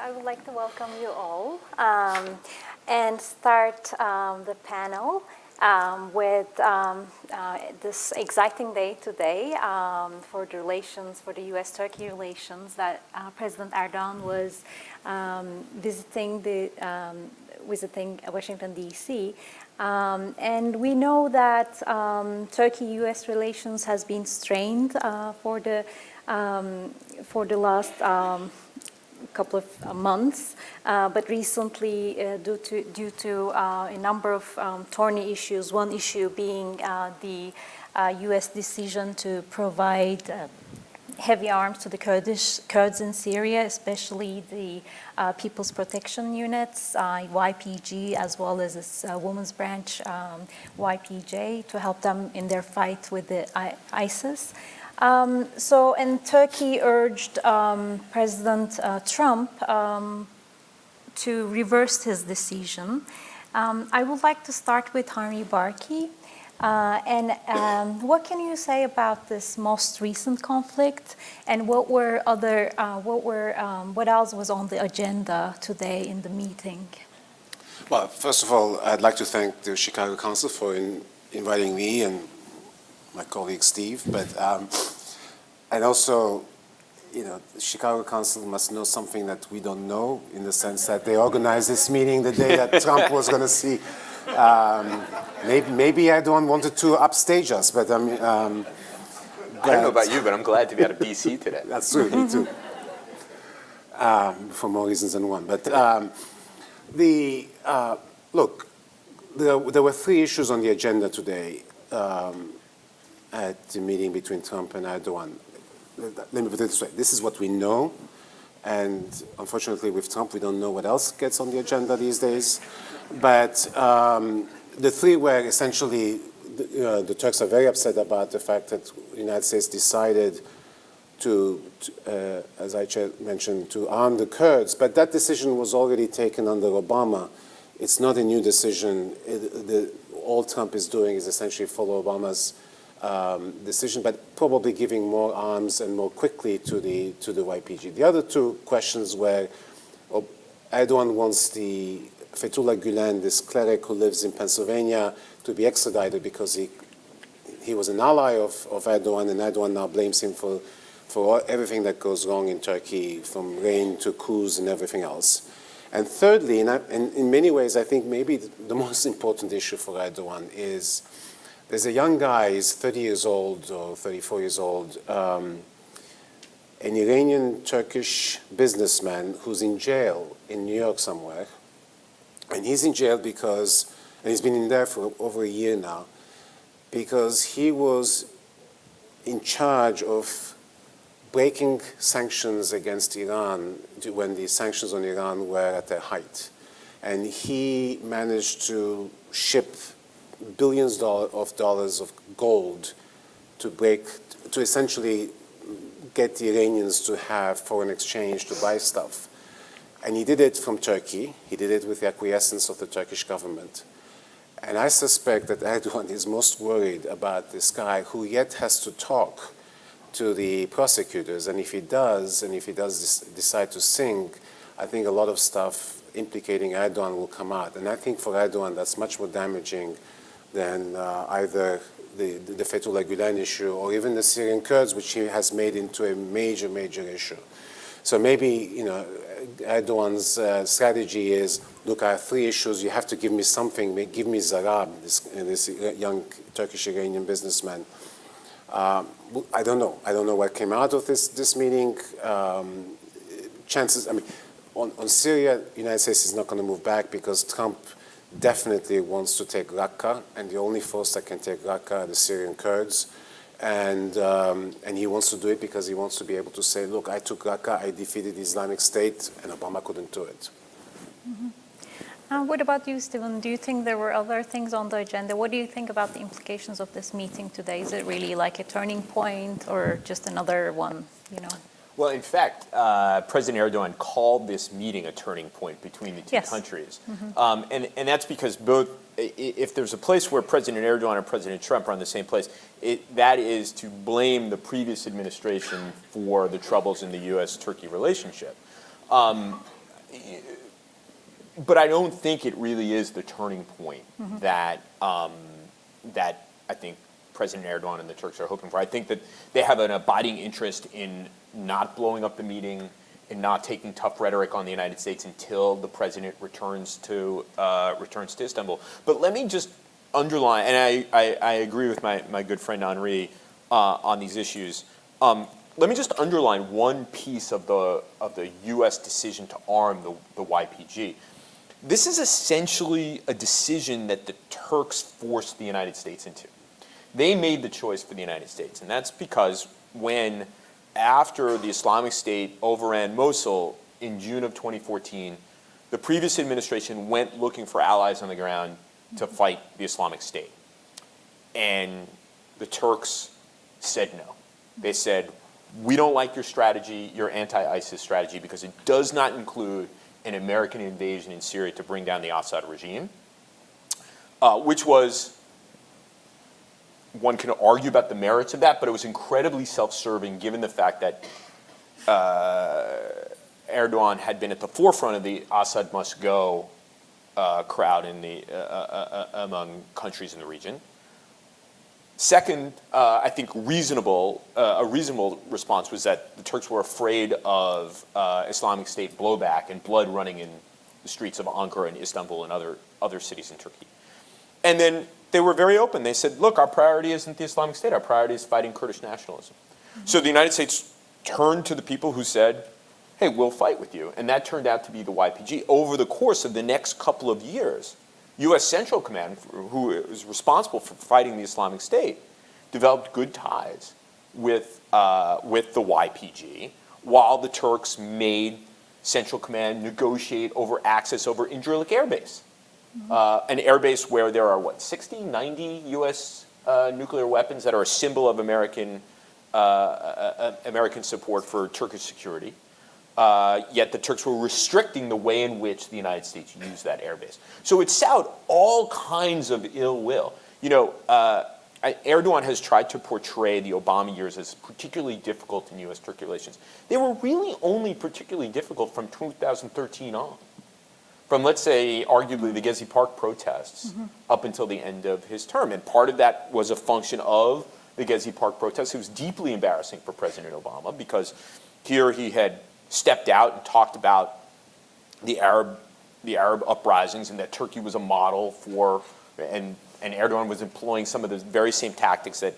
I would like to welcome you all and start the panel with this exciting day today for the relations, for the U.S. Turkey relations, that President Erdogan was visiting Washington, D.C. And we know that Turkey-U.S. relations has been strained for the last couple of months, but recently due to a number of thorny issues, one issue being the U.S. decision to provide heavy arms to the Kurds in Syria, especially the People's Protection Units, YPG, as well as its women's branch, YPJ, to help them in their fight with the ISIS. And Turkey urged President Trump to reverse his decision. I would like to start with Henri Barkey. What can you say about this most recent conflict, and what else was on the agenda today in the meeting? Well, first of all, I'd like to thank the Chicago Council for inviting me and my colleague Steve, and also, the Chicago Council must know something that we don't know, in the sense that they organized this meeting the day that Trump was going to see. Maybe Erdogan wanted to upstage us, but I don't know about you, but I'm glad to be out of DC today. That's true, me too. For more reasons than one. But look, there were three issues on the agenda today at the meeting between Trump and Erdogan. Let me put it this way. This is what we know. And unfortunately, with Trump, we don't know what else gets on the agenda these days. But the three were essentially, the Turks are very upset about the fact that the United States decided to as I mentioned, to arm the Kurds. But that decision was already taken under Obama. It's not a new decision. All Trump is doing is essentially follow Obama's decision, but probably giving more arms and more quickly to the YPG. The other two questions were, Erdogan wants the Fethullah Gulen, this cleric who lives in Pennsylvania, to be extradited because he was an ally of Erdogan, and Erdogan now blames him for everything that goes wrong in Turkey, from rain to coups and everything else. And thirdly, and in many ways, I think maybe the most important issue for Erdogan is, there's a young guy, he's 30 years old or 34 years old, an Iranian-Turkish businessman who's in jail in New York somewhere. And he's in jail because, and he's been in there for over a year now, because he was in charge of breaking sanctions against Iran when the sanctions on Iran were at their height. And he managed to ship billions of dollars of gold to essentially get the Iranians to have foreign exchange to buy stuff. And he did it from Turkey. He did it with the acquiescence of the Turkish government. And I suspect that Erdogan is most worried about this guy, who yet has to talk to the prosecutors. And if he does decide to sing, I think a lot of stuff implicating Erdogan will come out. And I think for Erdogan, that's much more damaging than either the Fethullah Gulen issue or even the Syrian Kurds, which he has made into a major, major issue. So maybe, Erdogan's strategy is, look, I have three issues. You have to give me something. Give me Zarab, this young Turkish-Iranian businessman. I don't know. I don't know what came out of this meeting. Chances, on Syria, the United States is not going to move back because Trump definitely wants to take Raqqa, and the only force that can take Raqqa are the Syrian Kurds. And he wants to do it because he wants to be able to say, look, I took Raqqa, I defeated the Islamic State, and Obama couldn't do it. Mm-hmm. What about you, Stephen? Do you think there were other things on the agenda? What do you think about the implications of this meeting today? Is it really like a turning point or just another one, Well, in fact, President Erdogan called this meeting a turning point between the two countries. Mm-hmm. And that's because both, if there's a place where President Erdogan and President Trump are on the same place, that is to blame the previous administration for the troubles in the U.S. Turkey relationship. but I don't think it really is the turning point that that I think President Erdogan and the Turks are hoping for. I think that they have an abiding interest in not blowing up the meeting, in not taking tough rhetoric on the United States until the president returns to Istanbul. But let me just underline, and I agree with my good friend Henri on these issues. Let me just underline one piece of the U.S. decision to arm the YPG. This is essentially a decision that the Turks forced the United States into. They made the choice for the United States, and that's because when, after the Islamic State overran Mosul in June of 2014, the previous administration went looking for allies on the ground to fight the Islamic State. And the Turks said no. They said, we don't like your strategy, your anti-ISIS strategy, because it does not include an American invasion in Syria to bring down the Assad regime, which was, one can argue about the merits of that, but it was incredibly self-serving given the fact that Erdogan had been at the forefront of the Assad must go crowd in among countries in the region. Second, I think a reasonable response was that the Turks were afraid of Islamic State blowback and blood running in the streets of Ankara and Istanbul and other cities in Turkey. And then they were very open. They said, look, our priority isn't the Islamic State. Our priority is fighting Kurdish nationalism. So the United States turned to the people who said, hey, we'll fight with you. And that turned out to be the YPG. Over the course of the next couple of years, U.S. Central Command, who is responsible for fighting the Islamic State, developed good ties with the YPG, while the Turks made Central Command negotiate over access over Incirlik Air Base, an air base where there are, 60, 90 U.S. Nuclear weapons that are a symbol of American support for Turkish security. Yet the Turks were restricting the way in which the United States used that airbase. So it sowed all kinds of ill will. Erdogan has tried to portray the Obama years as particularly difficult in U.S.-Turkey relations. They were really only particularly difficult from 2013 on. From, let's say, arguably the Gezi Park protests up until the end of his term. And part of that was a function of the Gezi Park protests. It was deeply embarrassing for President Obama because here he had stepped out and talked about the Arab uprisings and that Turkey was a model for, and Erdogan was employing some of the very same tactics that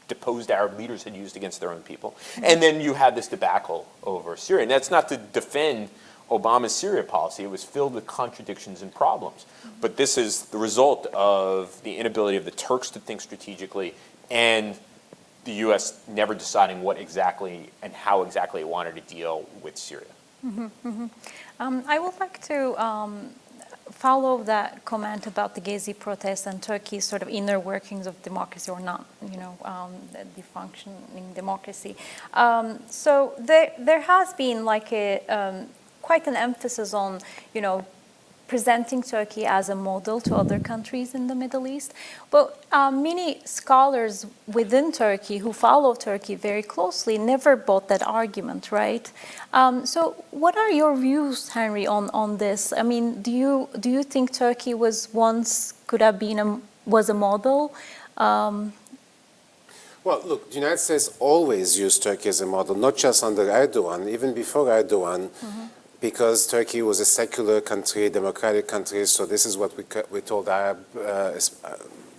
deposed Arab leaders had used against their own people. And then you had this debacle over Syria. And that's not to defend Obama's Syria policy. It was filled with contradictions and problems. But this is the result of the inability of the Turks to think strategically and the U.S. never deciding what exactly and how exactly it wanted to deal with Syria. I would like to follow that comment about the Gezi protests and Turkey's sort of inner workings of democracy or not, the functioning democracy. So there has been like quite an emphasis on, presenting Turkey as a model to other countries in the Middle East. But many scholars within Turkey who follow Turkey very closely never bought that argument, right? So what are your views, Henri, on this? I mean, do you think Turkey was a model? Well, look, the United States always used Turkey as a model, not just under Erdogan, even before Erdogan. Because Turkey was a secular country, democratic country, so this is what we told Arab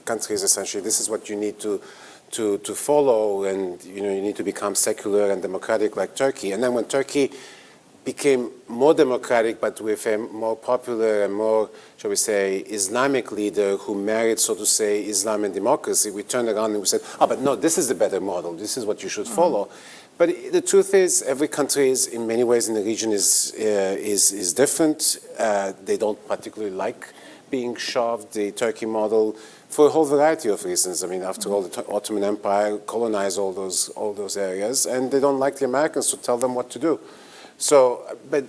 countries essentially. This is what you need to follow, and you need to become secular and democratic like Turkey. And then when Turkey became more democratic, but with a more popular and more, shall we say, Islamic leader who married, so to say, Islam and democracy, we turned around and we said, but no, this is the better model. This is what you should follow. But the truth is, every country is, in many ways in the region is different. They don't particularly like being shoved the Turkey model for a whole variety of reasons. I mean, after all, the Ottoman Empire colonized all those areas, and they don't like the Americans to tell them what to do. So, but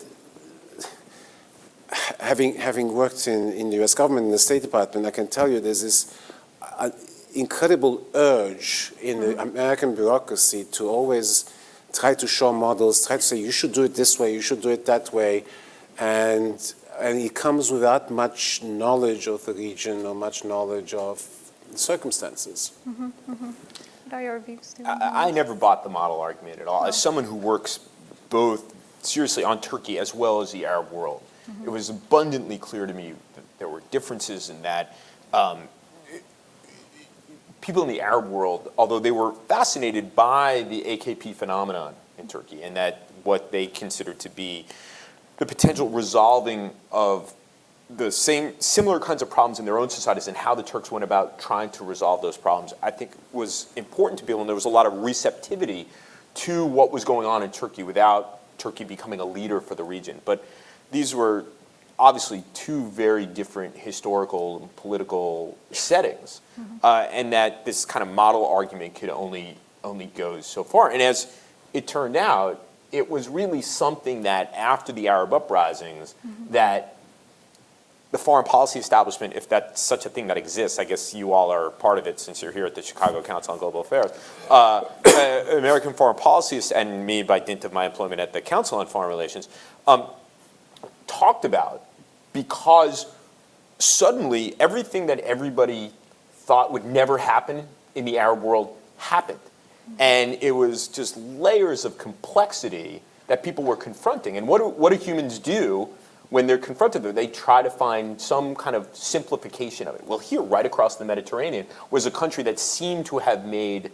having worked in the U.S. government, in the State Department, I can tell you there's this incredible urge in the American bureaucracy to always try to show models, try to say, you should do it this way, you should do it that way. and he comes without much knowledge of the region or much knowledge of the circumstances. What are your views? I never bought the model argument at all. As someone who works both seriously on Turkey as well as the Arab world, it was abundantly clear to me that there were differences in that people in the Arab world, although they were fascinated by the AKP phenomenon in Turkey and that what they considered to be the potential resolving of the similar kinds of problems in their own societies and how the Turks went about trying to resolve those problems, I think was important to people, and there was a lot of receptivity to what was going on in Turkey without Turkey becoming a leader for the region. But these were obviously two very different historical and political settings, and that this kind of model argument could only go so far. And as it turned out, it was really something that after the Arab uprisings, that the foreign policy establishment, if that's such a thing that exists, I guess you all are part of it since you're here at the Chicago Council on Global Affairs, American foreign policy, and me by dint of my employment at the Council on Foreign Relations, talked about, because suddenly everything that everybody thought would never happen in the Arab world happened. And it was just layers of complexity that people were confronting. And what do humans do when they're confronted with it? They try to find some kind of simplification of it. Well, here, right across the Mediterranean, was a country that seemed to have made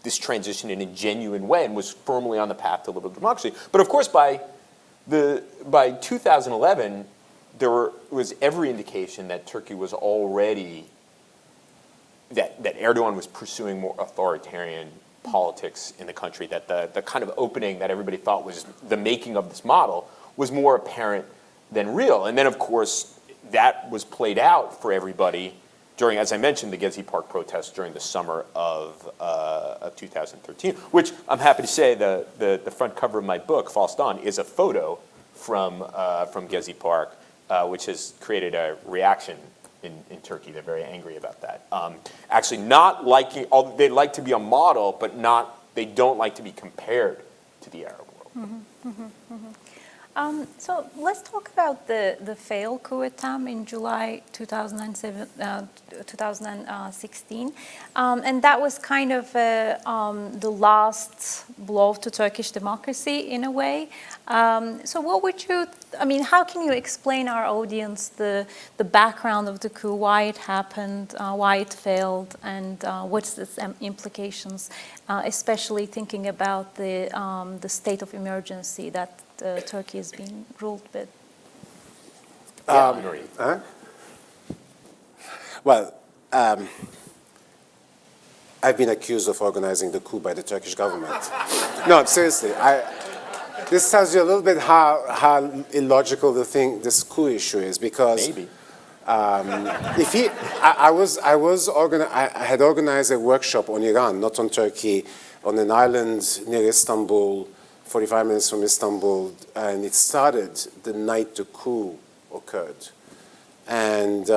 this transition in a genuine way and was firmly on the path to liberal democracy. But of course, by 2011, there was every indication that Turkey was already, that Erdogan was pursuing more authoritarian politics in the country, that the kind of opening that everybody thought was the making of this model was more apparent than real. And then, of course, that was played out for everybody during, as I mentioned, the Gezi Park protests during the summer of 2013, which I'm happy to say the front cover of my book, False Dawn, is a photo from Gezi Park, which has created a reaction in Turkey. They're very angry about that. Actually not liking, they like to be a model, but they don't like to be compared to the Arab world. So let's talk about the failed coup attempt in July 2016. And that was kind of the last blow to Turkish democracy in a way. So what would you, how can you explain our audience the background of the coup, why it happened, why it failed, and what's its implications, especially thinking about the state of emergency that Turkey is being ruled with? Well, I've been accused of organizing the coup by the Turkish government. No, seriously. This tells you a little bit how illogical this coup issue is, because maybe. I had organized a workshop on Iran, not on Turkey, on an island near Istanbul, 45 minutes from Istanbul, and it started the night the coup occurred. And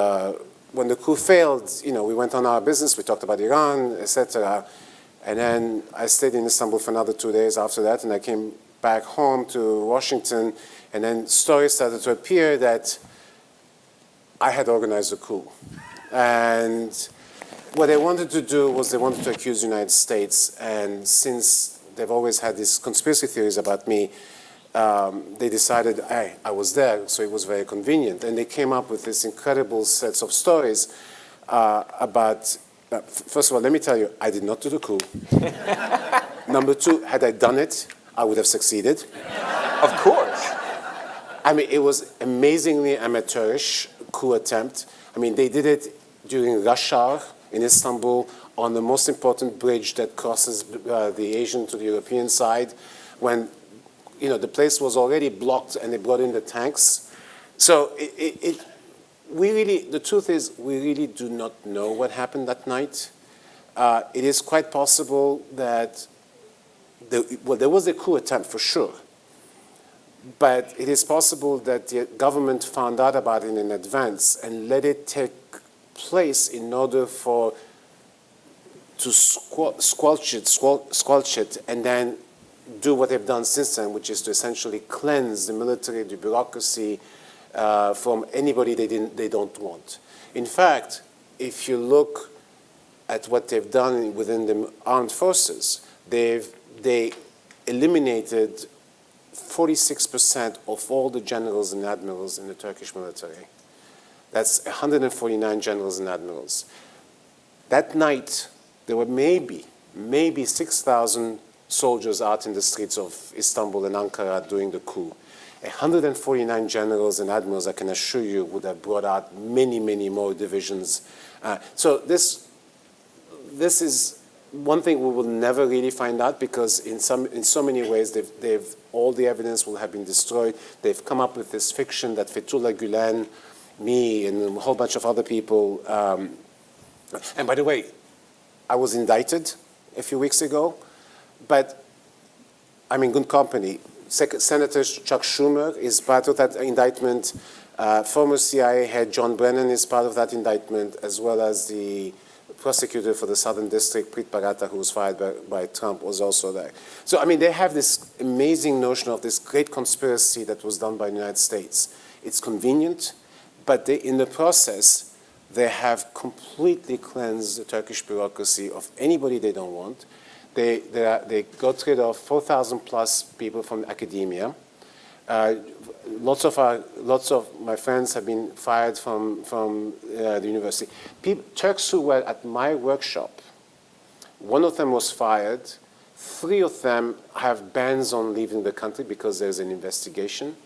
when the coup failed, we went on our business, we talked about Iran, etc. And then I stayed in Istanbul for another 2 days after that, and I came back home to Washington, and then stories started to appear that I had organized a coup. And what they wanted to do was they wanted to accuse the United States, and since they've always had these conspiracy theories about me, they decided I was there, so it was very convenient. And they came up with this incredible sets of stories about, first of all, let me tell you, I did not do the coup. Number two, had I done it, I would have succeeded. Of course. It was amazingly amateurish coup attempt. They did it during rush hour in Istanbul on the most important bridge that crosses the Asian to the European side, when the place was already blocked and they brought in the tanks. So the truth is, we really do not know what happened that night. It is quite possible that there was a coup attempt for sure, but it is possible that the government found out about it in advance and let it take place in order to squelch it, and then do what they've done since then, which is to essentially cleanse the military, the bureaucracy from anybody they don't want. In fact, if you look at what they've done within the armed forces, they eliminated 46% of all the generals and admirals in the Turkish military. That's 149 generals and admirals. That night, there were maybe 6,000 soldiers out in the streets of Istanbul and Ankara doing the coup. 149 generals and admirals, I can assure you, would have brought out many, many more divisions. So this is one thing we will never really find out, because in so many ways all the evidence will have been destroyed. They've come up with this fiction that Fethullah Gülen, me, and a whole bunch of other people. And by the way, I was indicted a few weeks ago, but I'm in good company. Senator Chuck Schumer is part of that indictment. Former CIA head John Brennan is part of that indictment, as well as the prosecutor for the Southern District, Preet Bharata, who was fired by Trump, was also there. So, I mean, they have this amazing notion of this great conspiracy that was done by the United States. It's convenient, but in the process, they have completely cleansed the Turkish bureaucracy of anybody they don't want. They got rid of 4,000 plus people from academia. Lots of my friends have been fired from the university. Turks who were at my workshop, one of them was fired. 3 of them have bans on leaving the country because there's an investigation.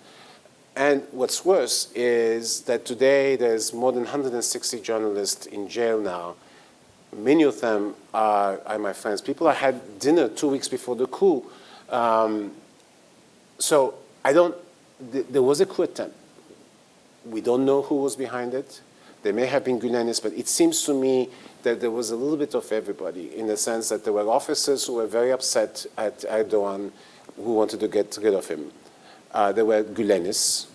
And what's worse is that today there's more than 160 journalists in jail now. Many of them are my friends. People I had dinner 2 weeks before the coup. So there was a coup attempt. We don't know who was behind it. There may have been Gülenists, but it seems to me that there was a little bit of everybody, in the sense that there were officers who were very upset at Erdogan, who wanted to get rid of him. There were Gülenists,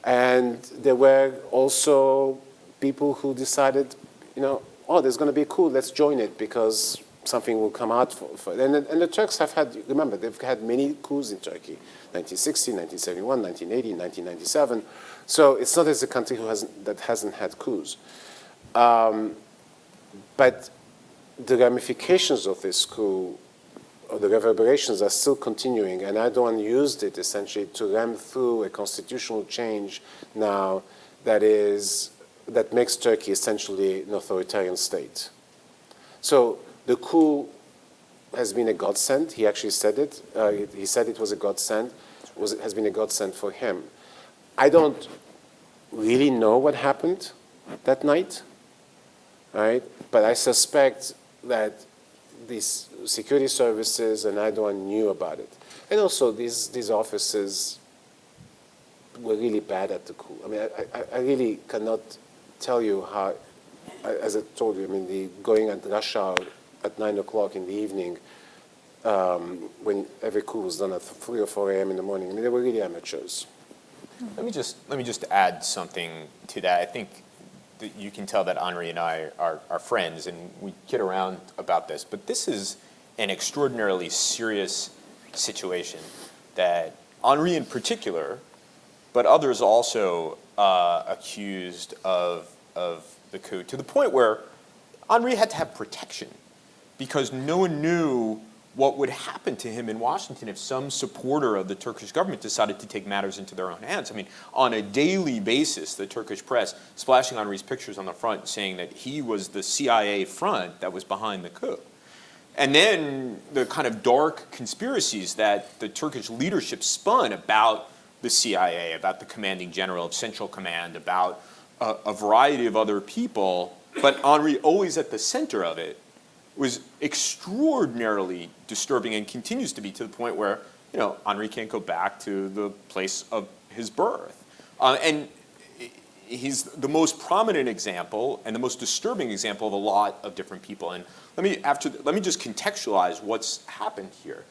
and there were also people who decided, oh, there's going to be a coup, let's join it because something will come out for it. And the Turks have had, remember, they've had many coups in Turkey, 1960, 1971, 1980, 1997. So it's not as a country that hasn't had coups. But the ramifications of this coup, or the reverberations, are still continuing, and Erdogan used it essentially to ram through a constitutional change now that makes Turkey essentially an authoritarian state. So the coup has been a godsend. He actually said it. He said it was a godsend. It has been a godsend for him. I don't really know what happened that night, right? But I suspect that these security services and Erdogan knew about it. And also these officers were really bad at the coup. I mean, I really cannot tell you how, as I told you, I mean, going at rush hour at 9 o'clock in the evening, when every coup was done at 3 or 4 a.m. in the morning. I mean, they were really amateurs. Let me just add something to that. I think that you can tell that Henri and I are friends, and we kid around about this. But this is an extraordinarily serious situation that Henri in particular, but others also accused of the coup, to the point where Henri had to have protection because no one knew what would happen to him in Washington if some supporter of the Turkish government decided to take matters into their own hands. I mean, on a daily basis, the Turkish press splashing Henri's pictures on the front saying that he was the CIA front that was behind the coup. And then the kind of dark conspiracies that the Turkish leadership spun about the CIA, about the commanding general of Central Command, about a variety of other people, but Henri always at the center of it, was extraordinarily disturbing and continues to be, to the point where, Henri can't go back to the place of his birth. And he's the most prominent example and the most disturbing example of a lot of different people. And let me just contextualize what's happened here.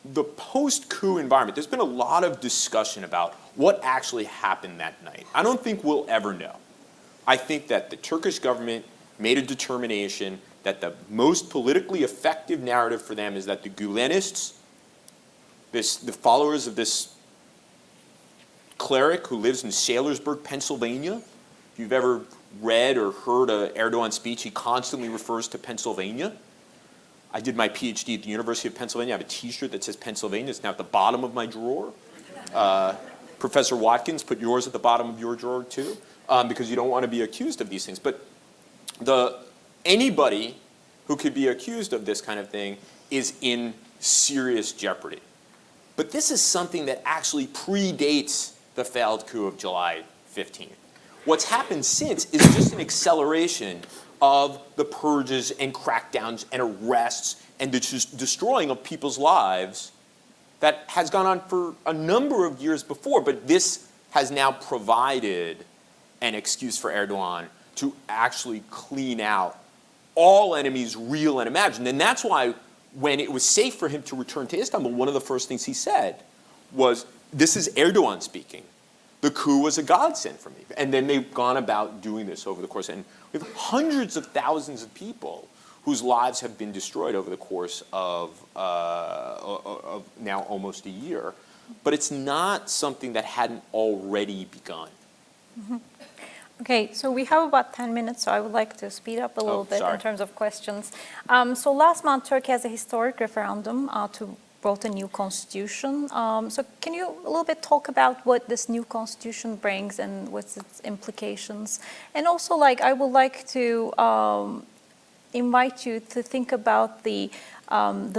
The post-coup environment, there's been a lot of discussion about what actually happened that night. I don't think we'll ever know. I think that the Turkish government made a determination that the most politically effective narrative for them is that the Gülenists the followers of this cleric who lives in Saylorsburg, Pennsylvania. If you've ever read or heard an Erdogan speech, he constantly refers to Pennsylvania. I did my PhD at the University of Pennsylvania. I have a T-shirt that says Pennsylvania. It's now at the bottom of my drawer. Professor Watkins, put yours at the bottom of your drawer too, because you don't want to be accused of these things. But anybody who could be accused of this kind of thing is in serious jeopardy. But this is something that actually predates the failed coup of July 15. What's happened since is just an acceleration of the purges and crackdowns and arrests and the destroying of people's lives that has gone on for a number of years before. But this has now provided an excuse for Erdogan to actually clean out all enemies, real and imagined. And that's why when it was safe for him to return to Istanbul, one of the first things he said was, this is Erdogan speaking. The coup was a godsend for me. And then they've gone about doing this over the course. And we have hundreds of thousands of people whose lives have been destroyed over the course of now almost a year. But it's not something that hadn't already begun. Mm-hmm. Okay, so we have about 10 minutes, so I would like to speed up a little bit in terms of questions. So last month, Turkey has a historic referendum to vote a new constitution. So can you a little bit talk about what this new constitution brings and what's its implications? And also, like, I would like to invite you to think about the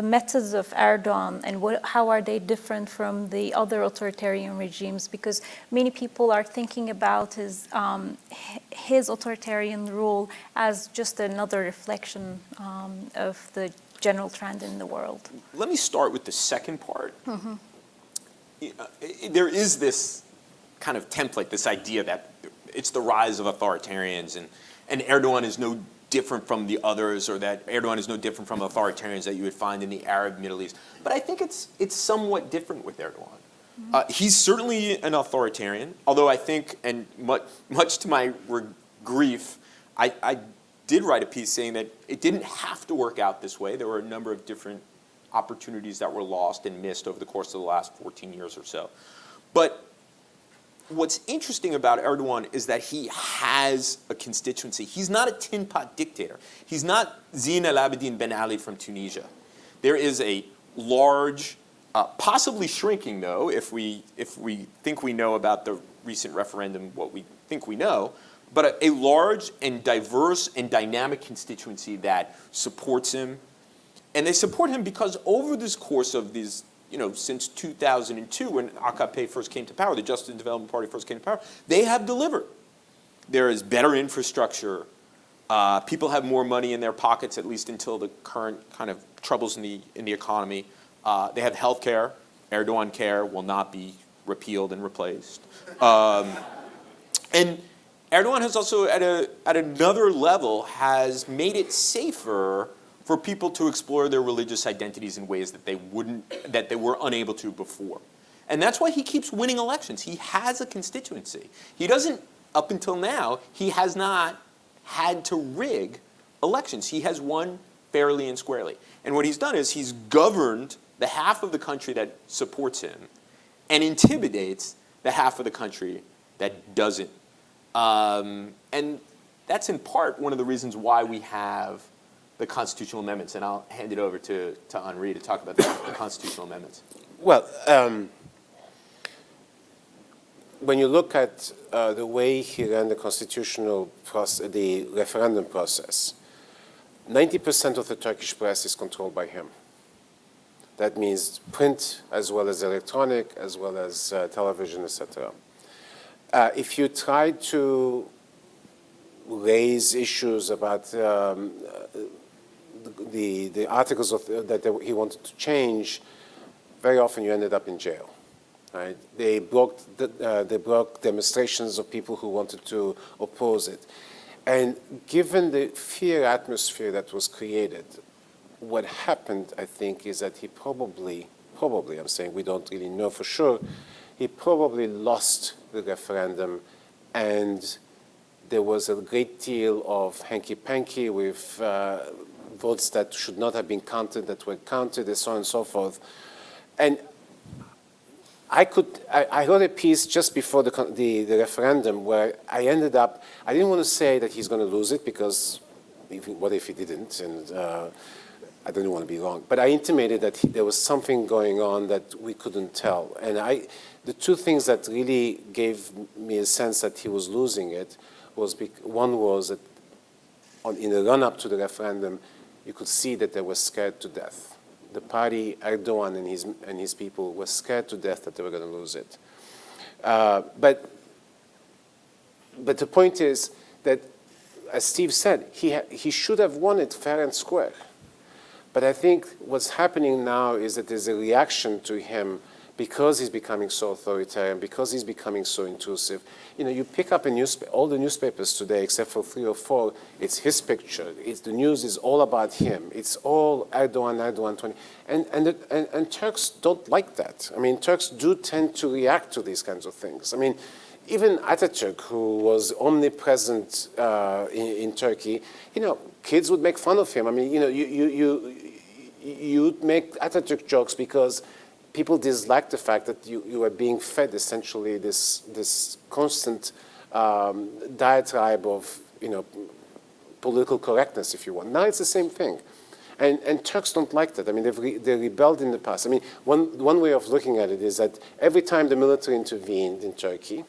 methods of Erdogan and how are they different from the other authoritarian regimes, because many people are thinking about his authoritarian rule as just another reflection of the general trend in the world. Let me start with the second part. Mm-hmm. There is this kind of template, this idea that it's the rise of authoritarians and Erdogan is no different from the others, or that Erdogan is no different from authoritarians that you would find in the Arab Middle East. But I think it's somewhat different with Erdogan. Mm-hmm. He's certainly an authoritarian, although I think, and much to my grief, I did write a piece saying that it didn't have to work out this way. There were a number of different opportunities that were lost and missed over the course of the last 14 years or so. But what's interesting about Erdogan is that he has a constituency. He's not a tin pot dictator. He's not Zine El Abidine Ben Ali from Tunisia. There is a large, possibly shrinking though, if we think we know about the recent referendum, what we think we know, but a large and diverse and dynamic constituency that supports him. And they support him because over this course of these, since 2002, when AKP first came to power, the Justice and Development Party first came to power, they have delivered. There is better infrastructure. People have more money in their pockets, at least until the current kind of troubles in the economy. They have health care. Erdogan Care will not be repealed and replaced. And Erdogan has also, at another level, has made it safer for people to explore their religious identities in ways that they were unable to before. And that's why he keeps winning elections. He has a constituency. He doesn't, up until now, he has not had to rig elections. He has won fairly and squarely. And what he's done is he's governed the half of the country that supports him and intimidates the half of the country that doesn't. And that's in part one of the reasons why we have the constitutional amendments. And I'll hand it over to Henri to talk about the constitutional amendments. Well, when you look at the way he ran the the referendum process, 90% of the Turkish press is controlled by him. That means print as well as electronic, as well as television, etc. If you try to raise issues about the articles that he wanted to change, very often you ended up in jail. Right? They broke demonstrations of people who wanted to oppose it. And given the fear atmosphere that was created, what happened, I think, is that he probably, I'm saying we don't really know for sure, he probably lost the referendum, and there was a great deal of hanky-panky with votes that should not have been counted, that were counted, and so on and so forth. And I wrote a piece just before the referendum where I ended up, I didn't want to say that he's going to lose it because what if he didn't? And I didn't want to be wrong. But I intimated that there was something going on that we couldn't tell. And the two things that really gave me a sense that he was losing it was, one was that in the run-up to the referendum, you could see that they were scared to death. The party, Erdogan and his people, were scared to death that they were going to lose it. But the point is that, as Steve said, he should have won it fair and square. But I think what's happening now is that there's a reaction to him because he's becoming so authoritarian, because he's becoming so intrusive. You know, you pick up all the newspapers today, except for 3 or 4, it's his picture. The news is all about him. It's all Erdogan, Erdogan 20. And Turks don't like that. I mean, Turks do tend to react to these kinds of things. I mean, even Atatürk, who was omnipresent in Turkey, you know, kids would make fun of him. I mean, you know, you'd make Atatürk jokes because people disliked the fact that you were being fed essentially this constant diatribe of, you know, political correctness, if you want. Now it's the same thing. And Turks don't like that. I mean, they rebelled in the past. I mean, one way of looking at it is that every time the military intervened in Turkey,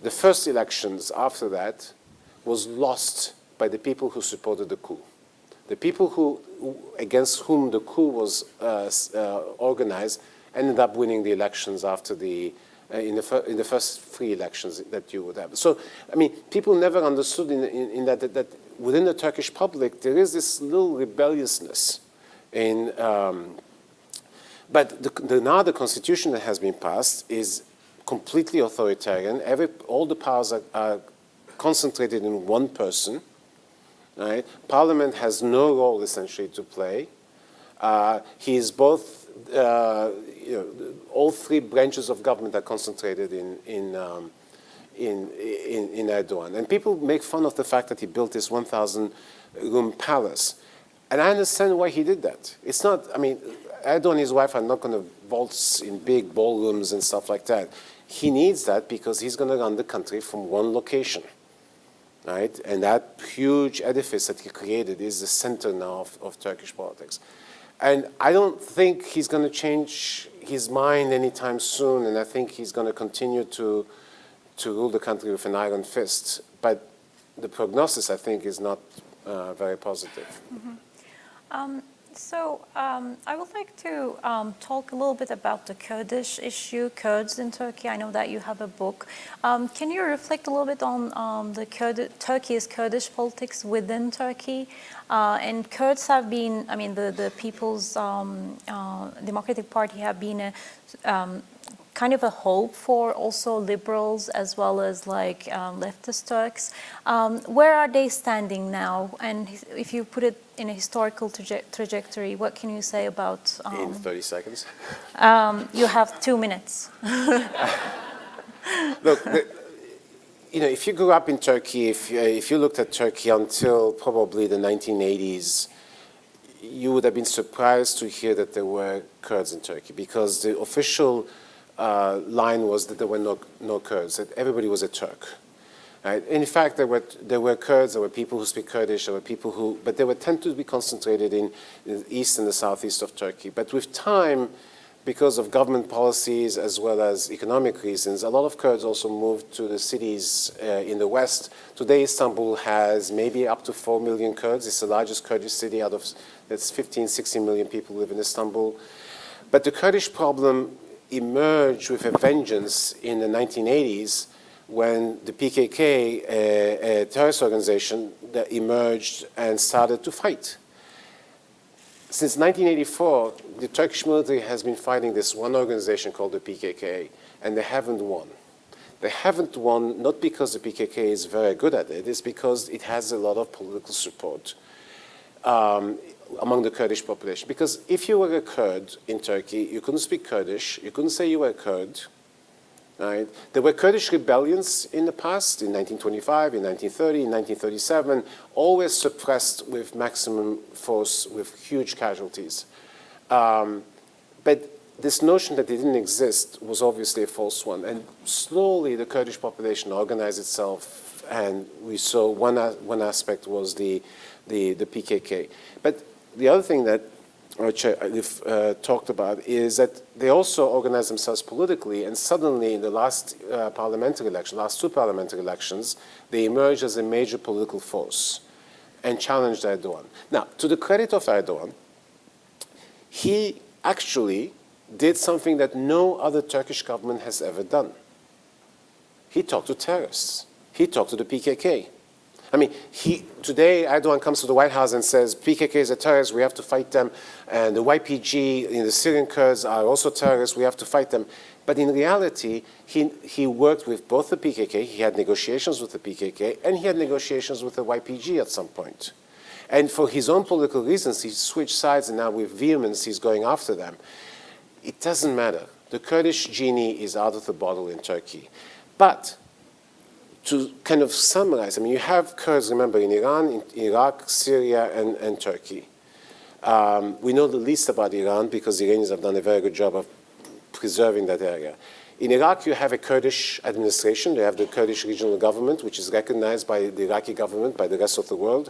the first elections after that was lost by the people who supported the coup. The people against whom the coup was organized ended up winning the elections after in the first 3 elections that you would have. So, I mean, people never understood in that within the Turkish public there is this little rebelliousness. But now the constitution that has been passed is completely authoritarian. All the powers are concentrated in one person. Right? Parliament has no role essentially to play. He is both, you know, all 3 branches of government are concentrated in Erdogan. And people make fun of the fact that he built this 1,000-room palace. And I understand why he did that. It's not, I mean, Erdogan and his wife are not going to waltz in big ballrooms and stuff like that. He needs that because he's going to run the country from one location. Right? And that huge edifice that he created is the center now of Turkish politics. And I don't think he's going to change his mind anytime soon, and I think he's going to continue to rule the country with an iron fist. But the prognosis, I think, is not very positive. Mm-hmm. I would like to talk a little bit about the Kurdish issue, Kurds in Turkey. I know that you have a book. Can you reflect a little bit on Turkey's Kurdish politics within Turkey? And Kurds have been, I mean, the People's Democratic Party have been a kind of a hope for also liberals as well as like leftist Turks. Where are they standing now? And if you put it in a historical trajectory, what can you say about... in 30 seconds? You have 2 minutes. Look, you know, if you grew up in Turkey, if you looked at Turkey until probably the 1980s, you would have been surprised to hear that there were Kurds in Turkey, because the official line was that there were no Kurds, that everybody was a Turk. Right? In fact, there were Kurds, there were people who speak Kurdish, there were people who, but they were tend to be concentrated in the east and the southeast of Turkey. But with time, because of government policies as well as economic reasons, a lot of Kurds also moved to the cities in the west. Today, Istanbul has maybe up to 4 million Kurds. It's the largest Kurdish city out of, that's 15, 16 million people live in Istanbul. But the Kurdish problem emerged with a vengeance in the 1980s when the PKK, a terrorist organization, that emerged and started to fight. Since 1984, the Turkish military has been fighting this one organization called the PKK, and they haven't won. They haven't won not because the PKK is very good at it, it's because it has a lot of political support among the Kurdish population. Because if you were a Kurd in Turkey, you couldn't speak Kurdish, you couldn't say you were a Kurd. Right? There were Kurdish rebellions in the past, in 1925, in 1930, in 1937, always suppressed with maximum force, with huge casualties. But this notion that it didn't exist was obviously a false one. And slowly the Kurdish population organized itself, and we saw one aspect was the PKK. But the other thing that I've talked about is that they also organized themselves politically, and suddenly in the last parliamentary election, last two parliamentary elections, they emerged as a major political force and challenged Erdogan. Now, to the credit of Erdogan, he actually did something that no other Turkish government has ever done. He talked to terrorists. He talked to the PKK. I mean, today Erdogan comes to the White House and says, PKK is a terrorist, we have to fight them, and the YPG, the Syrian Kurds are also terrorists, we have to fight them. But in reality, he worked with both the PKK, he had negotiations with the PKK, and he had negotiations with the YPG at some point. And for his own political reasons, he switched sides, and now with vehemence he's going after them. It doesn't matter. The Kurdish genie is out of the bottle in Turkey. But to kind of summarize, I mean, you have Kurds, remember, in Iran, in Iraq, Syria, and Turkey. We know the least about Iran because the Iranians have done a very good job of preserving that area. In Iraq, you have a Kurdish administration. They have the Kurdish regional government, which is recognized by the Iraqi government, by the rest of the world.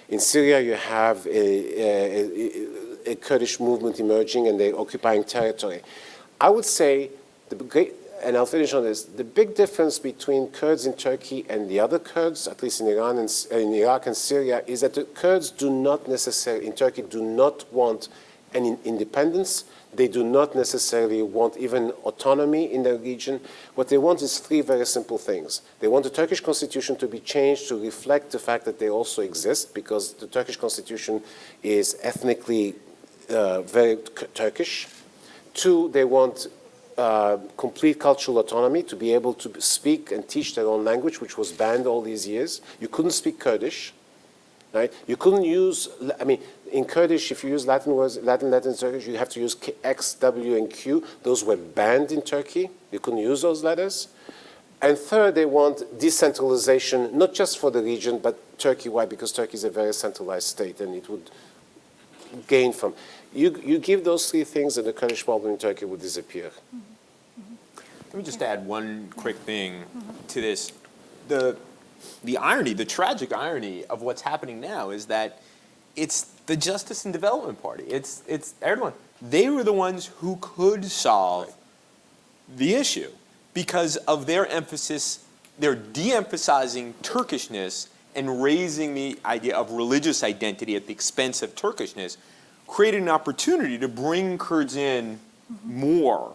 In Syria, you have a Kurdish movement emerging, and they're occupying territory. I would say, and I'll finish on this, the big difference between Kurds in Turkey and the other Kurds, at least in Iran and in Iraq and Syria, is that the Kurds do not necessarily, in Turkey, do not want an independence. They do not necessarily want even autonomy in their region. What they want is three very simple things. They want the Turkish constitution to be changed to reflect the fact that they also exist, because the Turkish constitution is ethnically very Turkish. Two, they want complete cultural autonomy, to be able to speak and teach their own language, which was banned all these years. You couldn't speak Kurdish, right? You couldn't use, I mean, in Kurdish, if you use Latin words, Latin Turkish, you have to use X, W, and Q. Those were banned in Turkey. You couldn't use those letters. And third, they want decentralization, not just for the region, but Turkey-wide, because Turkey is a very centralized state, and it would gain from. You give those three things, and the Kurdish problem in Turkey would disappear. Let me just add one quick thing to this. The irony, the tragic irony of what's happening now is that it's the Justice and Development Party. It's Erdogan. They were the ones who could solve the issue because of their emphasis. They're de-emphasizing Turkishness and raising the idea of religious identity at the expense of Turkishness, created an opportunity to bring Kurds in more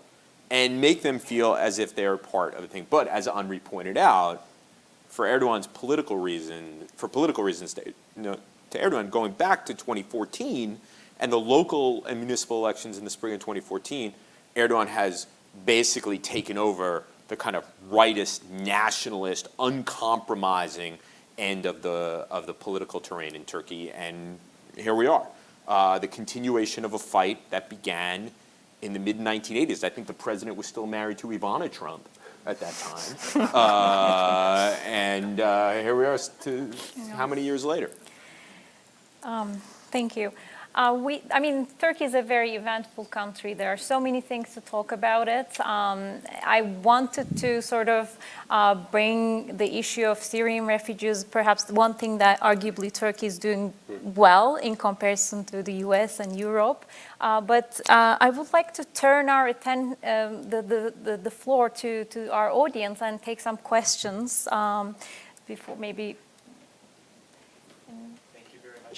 and make them feel as if they're part of the thing. But as Henri pointed out, for Erdogan's political reasons, to Erdogan, going back to 2014 and the local and municipal elections in the spring of 2014, Erdogan has basically taken over the kind of rightist, nationalist, uncompromising end of the political terrain in Turkey, and here we are. The continuation of a fight that began in the mid-1980s. I think the president was still married to Ivana Trump at that time. And here we are how many years later? Thank you. I mean, Turkey is a very eventful country. There are so many things to talk about it. I wanted to sort of bring the issue of Syrian refugees, perhaps the one thing that arguably Turkey is doing well in comparison to the U.S. and Europe. But I would like to turn the floor to our audience and take some questions before maybe.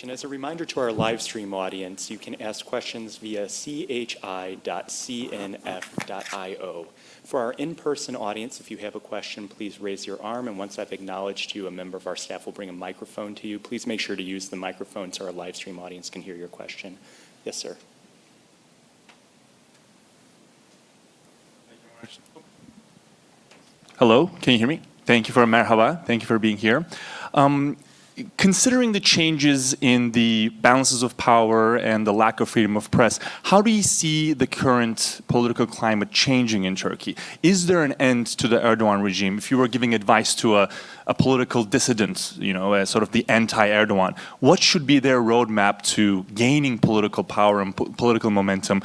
And as a reminder to our live stream audience, you can ask questions via chi.cnf.io. For our in-person audience, if you have a question, please raise your arm, and once I've acknowledged you, a member of our staff will bring a microphone to you. Please make sure to use the microphone so our live stream audience can hear your question. Yes, sir. Hello, can you hear me? Thank you for merhaba. Thank you for being here. considering the changes in the balances of power and the lack of freedom of press, how do you see the current political climate changing in Turkey? Is there an end to the Erdogan regime? If you were giving advice to a political dissident, you know, sort of the anti-Erdogan, what should be their roadmap to gaining political power and political momentum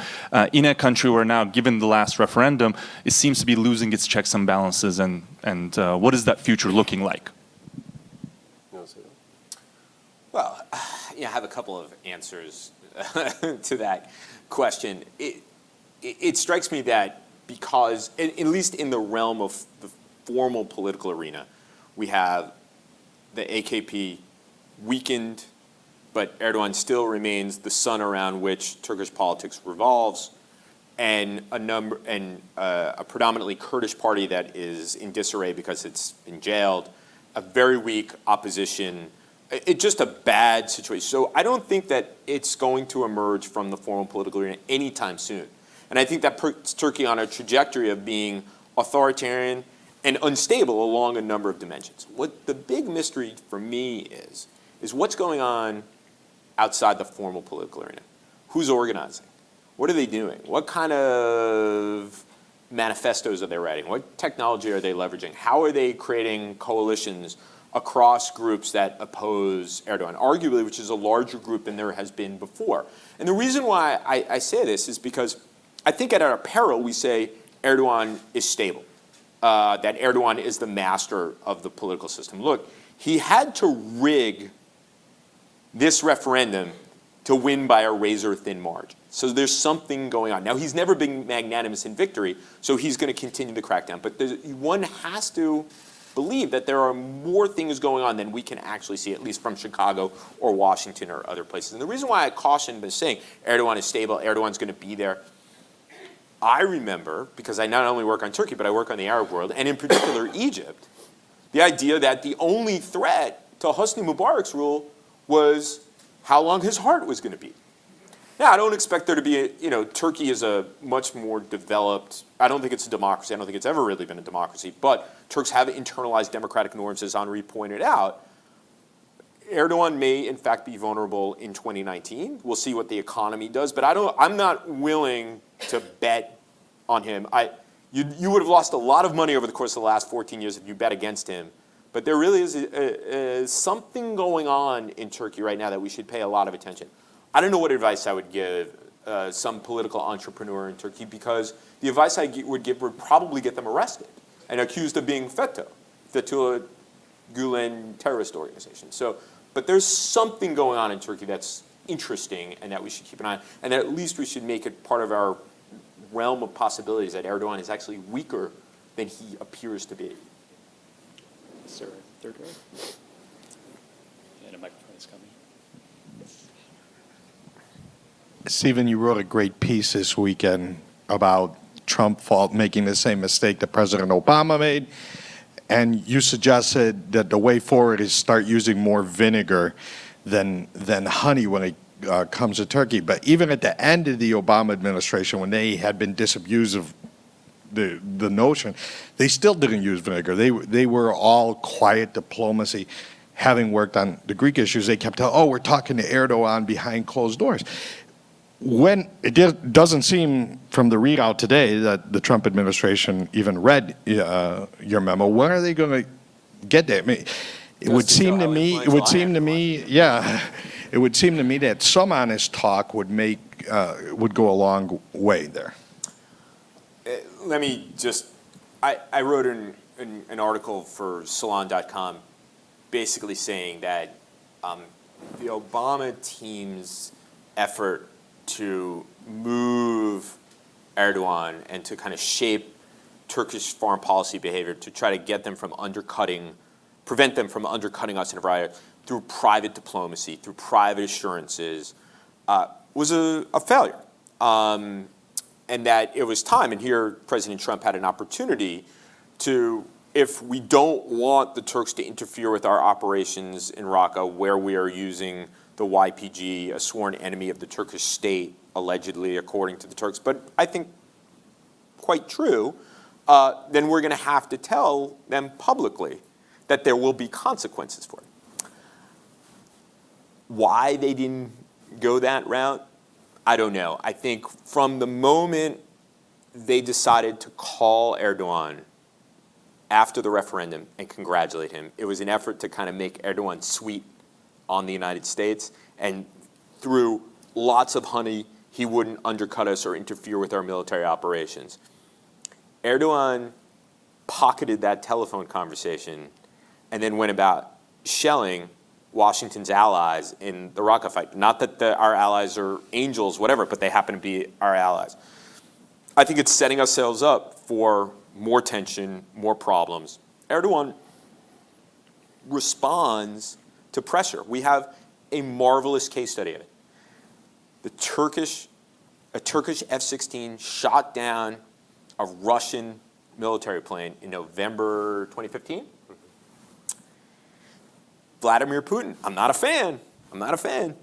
in a country where now, given the last referendum, it seems to be losing its checks and balances, and what is that future looking like? Well, I have a couple of answers to that question. It strikes me that because, at least in the realm of the formal political arena, we have the AKP weakened, but Erdogan still remains the sun around which Turkish politics revolves, and a predominantly Kurdish party that is in disarray because it's been jailed, a very weak opposition. It's just a bad situation. So I don't think that it's going to emerge from the formal political arena anytime soon. And I think that puts Turkey on a trajectory of being authoritarian and unstable along a number of dimensions. What the big mystery for me is what's going on outside the formal political arena. Who's organizing? What are they doing? What kind of manifestos are they writing? What technology are they leveraging? How are they creating coalitions across groups that oppose Erdogan, arguably, which is a larger group than there has been before? And the reason why I say this is because I think at our peril we say Erdogan is stable, that Erdogan is the master of the political system. Look, he had to rig this referendum to win by a razor-thin margin. So there's something going on. Now, he's never been magnanimous in victory, so he's going to continue the crackdown. But one has to believe that there are more things going on than we can actually see, at least from Chicago or Washington or other places. And the reason why I caution by saying Erdogan is stable, Erdogan's going to be there, I remember, because I not only work on Turkey, but I work on the Arab world, and in particular Egypt, the idea that the only threat to Hosni Mubarak's rule was how long his heart was going to beat. Now, I don't expect there to be Turkey is a much more developed, I don't think it's a democracy, I don't think it's ever really been a democracy, but Turks have internalized democratic norms, as Henri pointed out. Erdogan may, in fact, be vulnerable in 2019. We'll see what the economy does, but I'm not willing to bet on him. You would have lost a lot of money over the course of the last 14 years if you bet against him. But there really is something going on in Turkey right now that we should pay a lot of attention. I don't know what advice I would give some political entrepreneur in Turkey, because the advice I would give would probably get them arrested and accused of being Fethullah Gulen terrorist organization. But there's something going on in Turkey that's interesting and that we should keep an eye on, and that at least we should make it part of our realm of possibilities that Erdogan is actually weaker than he appears to be. Sir, third row. And a microphone is coming. Stephen, you wrote a great piece this weekend about Trump making the same mistake that President Obama made, and you suggested that the way forward is start using more vinegar than honey when it comes to Turkey. But even at the end of the Obama administration, when they had been disabused of the notion, they still didn't use vinegar. They were all quiet diplomacy. Having worked on the Greek issues, they kept telling, we're talking to Erdogan behind closed doors. When it doesn't seem from the readout today that the Trump administration even read your memo, when are they going to get there? I mean, it would seem to me that some honest talk would go a long way there. Let me just, I wrote an article for Salon.com basically saying that the Obama team's effort to move Erdogan and to kind of shape Turkish foreign policy behavior to try to get them from prevent them from undercutting us in a variety through private diplomacy, through private assurances, was a failure. And that it was time, and here President Trump had an opportunity to, if we don't want the Turks to interfere with our operations in Raqqa, where we are using the YPG, a sworn enemy of the Turkish state, allegedly, according to the Turks, but I think quite true, then we're going to have to tell them publicly that there will be consequences for it. Why they didn't go that route, I don't know. I think from the moment they decided to call Erdogan after the referendum and congratulate him, it was an effort to kind of make Erdogan sweet on the United States, and through lots of honey, he wouldn't undercut us or interfere with our military operations. Erdogan pocketed that telephone conversation and then went about shelling Washington's allies in the Raqqa fight. Not that our allies are angels, whatever, but they happen to be our allies. I think it's setting ourselves up for more tension, more problems. Erdogan responds to pressure. We have a marvelous case study of it. A Turkish F-16 shot down a Russian military plane in November 2015. Vladimir Putin, I'm not a fan,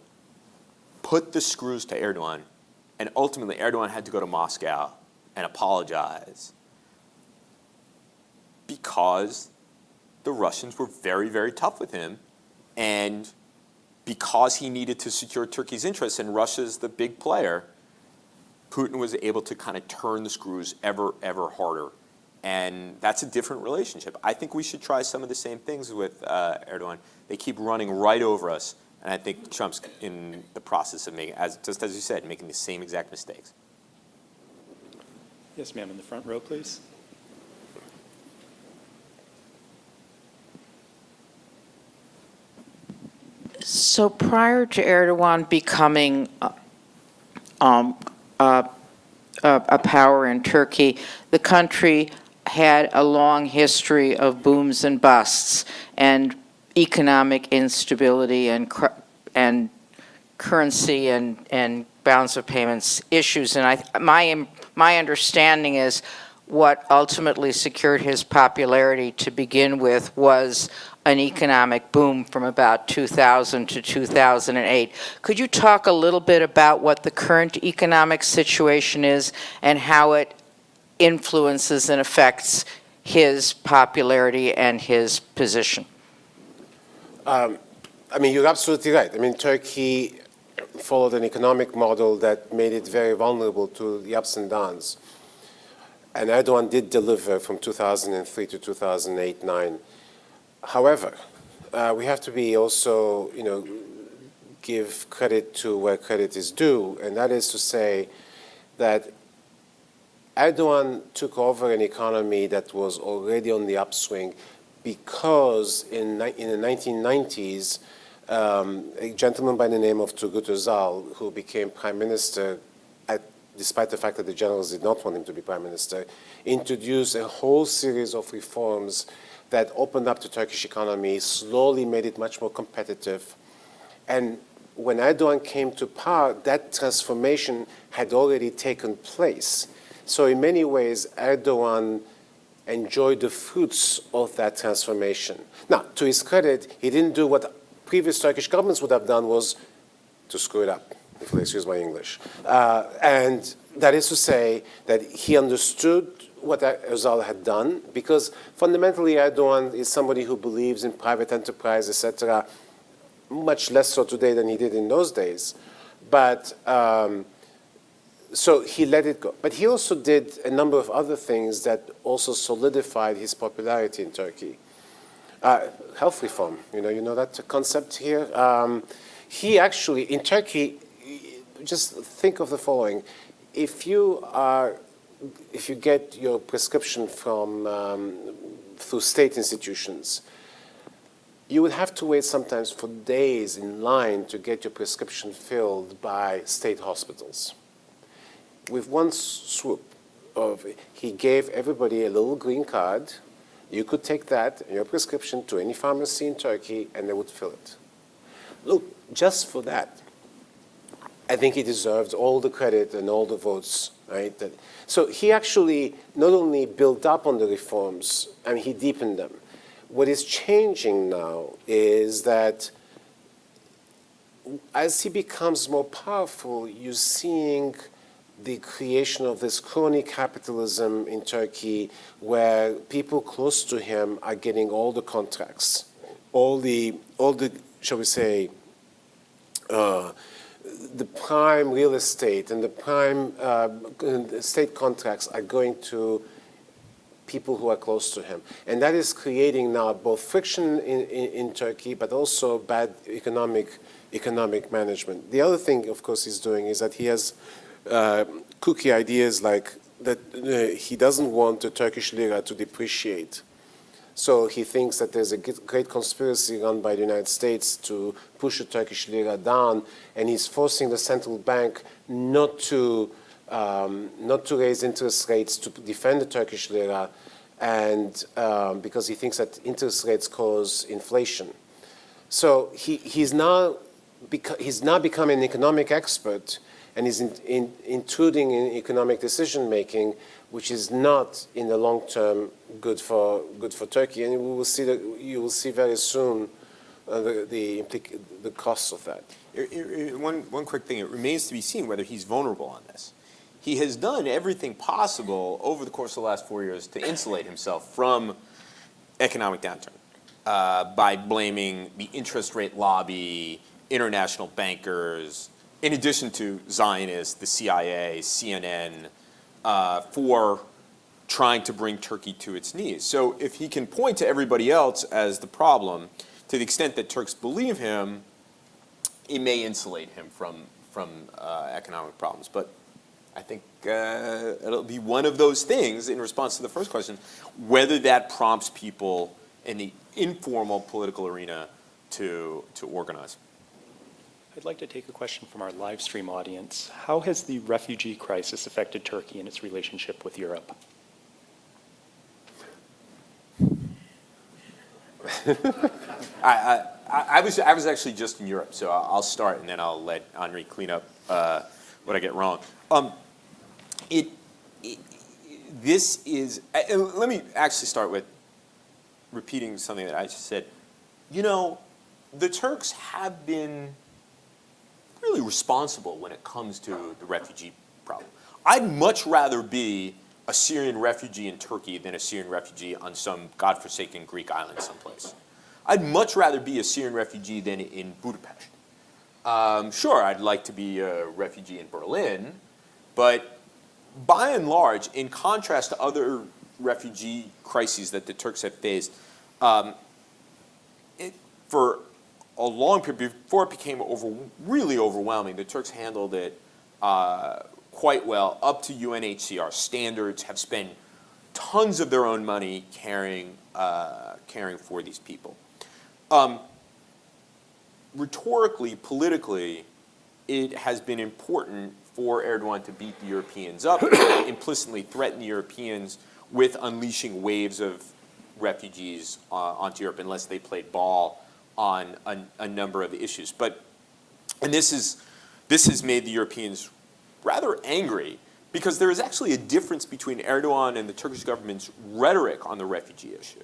put the screws to Erdogan, and ultimately Erdogan had to go to Moscow and apologize because the Russians were very, very tough with him, and because he needed to secure Turkey's interests, and Russia's the big player, Putin was able to kind of turn the screws ever, ever harder. And that's a different relationship. I think we should try some of the same things with Erdogan. They keep running right over us, and I think Trump's in the process of making, just as you said, making the same exact mistakes. Yes, ma'am, in the front row, please. So prior to Erdogan becoming a power in Turkey, the country had a long history of booms and busts and economic instability and currency and balance of payments issues. And my understanding is what ultimately secured his popularity to begin with was an economic boom from about 2000 to 2008. Could you talk a little bit about what the current economic situation is and how it influences and affects his popularity and his position? I mean, you're absolutely right. I mean, Turkey followed an economic model that made it very vulnerable to the ups and downs. And Erdogan did deliver from 2003 to 2008-9. However, we have to be also, give credit to where credit is due, and that is to say that Erdogan took over an economy that was already on the upswing because in the 1990s, a gentleman by the name of Turgut Özal, who became prime minister despite the fact that the generals did not want him to be prime minister, introduced a whole series of reforms that opened up the Turkish economy, slowly made it much more competitive. And when Erdogan came to power, that transformation had already taken place. So in many ways, Erdogan enjoyed the fruits of that transformation. Now, to his credit, he didn't do what previous Turkish governments would have done, was to screw it up, if you'll excuse my English. And that is to say that he understood what Özal had done, because fundamentally Erdogan is somebody who believes in private enterprise, etc., much less so today than he did in those days. But so he let it go. But he also did a number of other things that also solidified his popularity in Turkey. Health reform, you know that concept here? He actually, in Turkey, just think of the following. If you get your prescription through state institutions, you would have to wait sometimes for days in line to get your prescription filled by state hospitals. With one swoop he gave everybody a little green card. You could take that and your prescription to any pharmacy in Turkey and they would fill it. Look, just for that, I think he deserved all the credit and all the votes, right? So he actually not only built up on the reforms, I mean, he deepened them. What is changing now is that as he becomes more powerful, you're seeing the creation of this crony capitalism in Turkey where people close to him are getting all the contracts, all the, shall we say, the prime real estate and the prime state contracts are going to people who are close to him. And that is creating now both friction in Turkey, but also bad economic management. The other thing, of course, he's doing is that he has kooky ideas like that he doesn't want the Turkish lira to depreciate. So he thinks that there's a great conspiracy run by the United States to push the Turkish lira down, and he's forcing the central bank not to raise interest rates to defend the Turkish lira, and because he thinks that interest rates cause inflation. So he's now become an economic expert, and is intruding in economic decision making, which is not in the long term good for Turkey, and you will see very soon the costs of that. One quick thing: it remains to be seen whether he's vulnerable on this. He has done everything possible over the course of the last 4 years to insulate himself from economic downturn by blaming the interest rate lobby, international bankers, in addition to Zionists, the CIA, CNN, for trying to bring Turkey to its knees. So if he can point to everybody else as the problem, to the extent that Turks believe him, it may insulate him from economic problems. But I think it'll be one of those things, in response to the first question, whether that prompts people in the informal political arena to organize. I'd like to take a question from our live stream audience. How has the refugee crisis affected Turkey and its relationship with Europe? I was actually just in Europe, so I'll start and then I'll let Henri clean up what I get wrong. This is. Let me actually start with repeating something that I just said. You know, the Turks have been really responsible when it comes to the refugee problem. I'd much rather be a Syrian refugee in Turkey than a Syrian refugee on some godforsaken Greek island someplace. I'd much rather be a Syrian refugee than in Budapest. Sure, I'd like to be a refugee in Berlin, but by and large, in contrast to other refugee crises that the Turks have faced, for a long period, before it became really overwhelming, the Turks handled it quite well, up to UNHCR standards, have spent tons of their own money caring for these people. Rhetorically, politically, it has been important for Erdogan to beat the Europeans up, implicitly threaten the Europeans with unleashing waves of refugees onto Europe unless they played ball on a number of issues. And this has made the Europeans rather angry, because there is actually a difference between Erdogan and the Turkish government's rhetoric on the refugee issue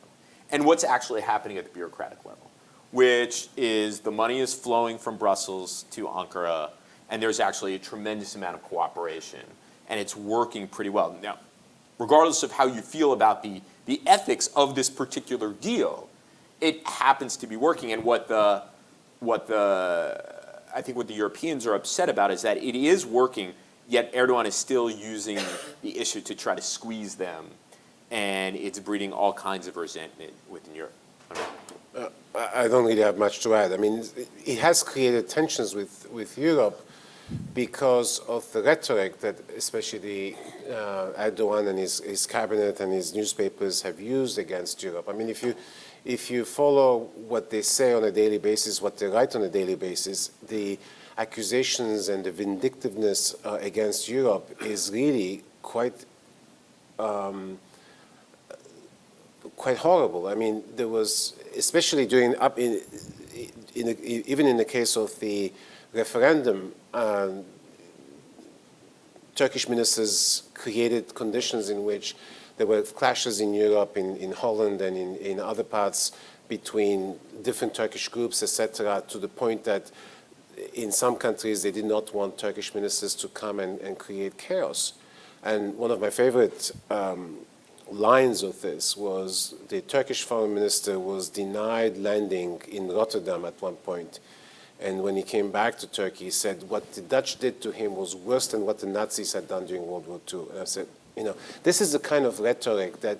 and what's actually happening at the bureaucratic level, which is the money is flowing from Brussels to Ankara, and there's actually a tremendous amount of cooperation, and it's working pretty well. Now, regardless of how you feel about the ethics of this particular deal, it happens to be working. And I think what the Europeans are upset about is that it is working, yet Erdogan is still using the issue to try to squeeze them, and it's breeding all kinds of resentment within Europe. I don't really have much to add. I mean, it has created tensions with Europe because of the rhetoric that especially Erdogan and his cabinet and his newspapers have used against Europe. I mean, if you follow what they say on a daily basis, what they write on a daily basis, the accusations and the vindictiveness against Europe is really quite horrible. I mean, there was, especially even in the case of the referendum, Turkish ministers created conditions in which there were clashes in Europe, in Holland and in other parts between different Turkish groups, etc., to the point that in some countries they did not want Turkish ministers to come and create chaos. And one of my favorite lines of this was the Turkish foreign minister was denied landing in Rotterdam at one point And when he came back to Turkey, he said what the Dutch did to him was worse than what the Nazis had done during World War II. And I said, this is the kind of rhetoric that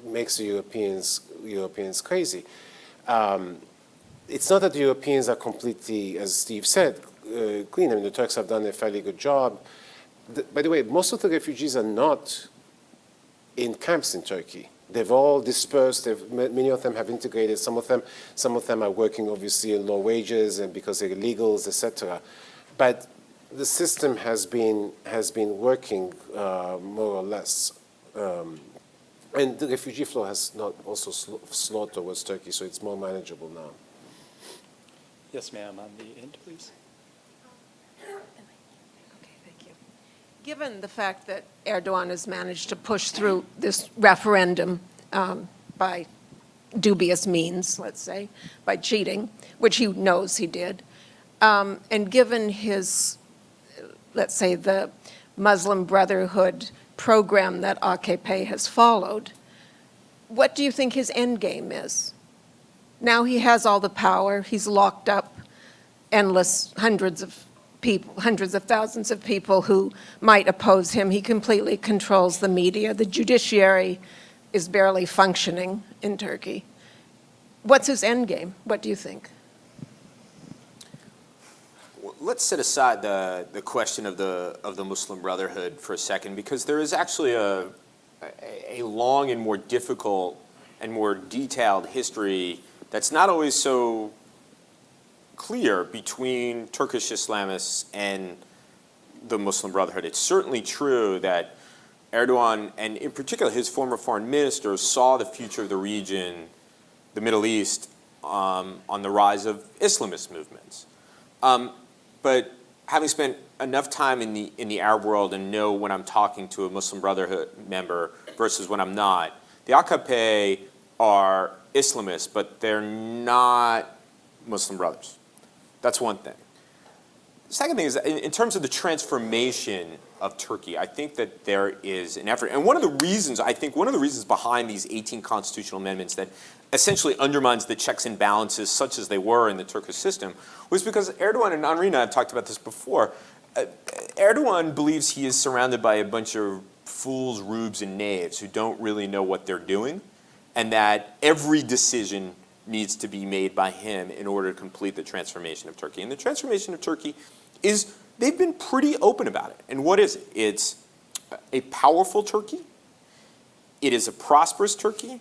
makes the Europeans crazy. It's not that the Europeans are completely, as Steve said, clean. I mean, the Turks have done a fairly good job. By the way, most of the refugees are not in camps in Turkey. They've all dispersed. Many of them have integrated. Some of them are working, obviously, in low wages and because they're illegals, etc. But the system has been working more or less. And the refugee flow has not also slowed towards Turkey, so it's more manageable now. Yes, ma'am, on the end, please. Okay, thank you. Given the fact that Erdogan has managed to push through this referendum by dubious means, let's say, by cheating, which he knows he did, and given his, let's say, the Muslim Brotherhood program that AKP has followed, what do you think his end game is? Now he has all the power. He's locked up hundreds of thousands of people who might oppose him. He completely controls the media. The judiciary is barely functioning in Turkey. What's his end game? What do you think? Let's set aside the question of the Muslim Brotherhood for a second, because there is actually a long and more difficult and more detailed history that's not always so clear between Turkish Islamists and the Muslim Brotherhood. It's certainly true that Erdogan, and in particular his former foreign minister, saw the future of the region, the Middle East, on the rise of Islamist movements. But having spent enough time in the Arab world and know when I'm talking to a Muslim Brotherhood member versus when I'm not, the AKP are Islamists, but they're not Muslim Brothers. That's one thing. The second thing is, in terms of the transformation of Turkey, I think that there is an effort. And one of the reasons behind these 18 constitutional amendments that essentially undermines the checks and balances such as they were in the Turkish system was because Erdogan, and Henri and I have talked about this before, Erdogan believes he is surrounded by a bunch of fools, rubes, and knaves who don't really know what they're doing, and that every decision needs to be made by him in order to complete the transformation of Turkey. And the transformation of Turkey is, they've been pretty open about it. And what is it? It's a powerful Turkey, it is a prosperous Turkey,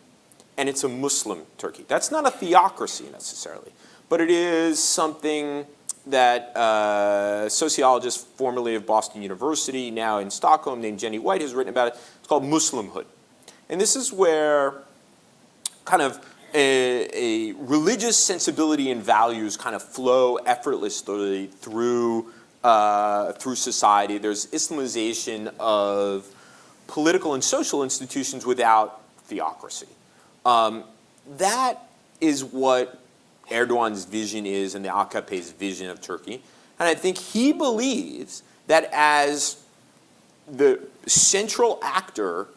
and it's a Muslim Turkey. That's not a theocracy necessarily, but it is something that a sociologist formerly of Boston University, now in Stockholm, named Jenny White, has written about it. It's called Muslimhood. And this is where kind of a religious sensibility and values kind of flow effortlessly through society. There's Islamization of political and social institutions without theocracy. That is what Erdogan's vision is and the AKP's vision of Turkey. And I think he believes that as the central actor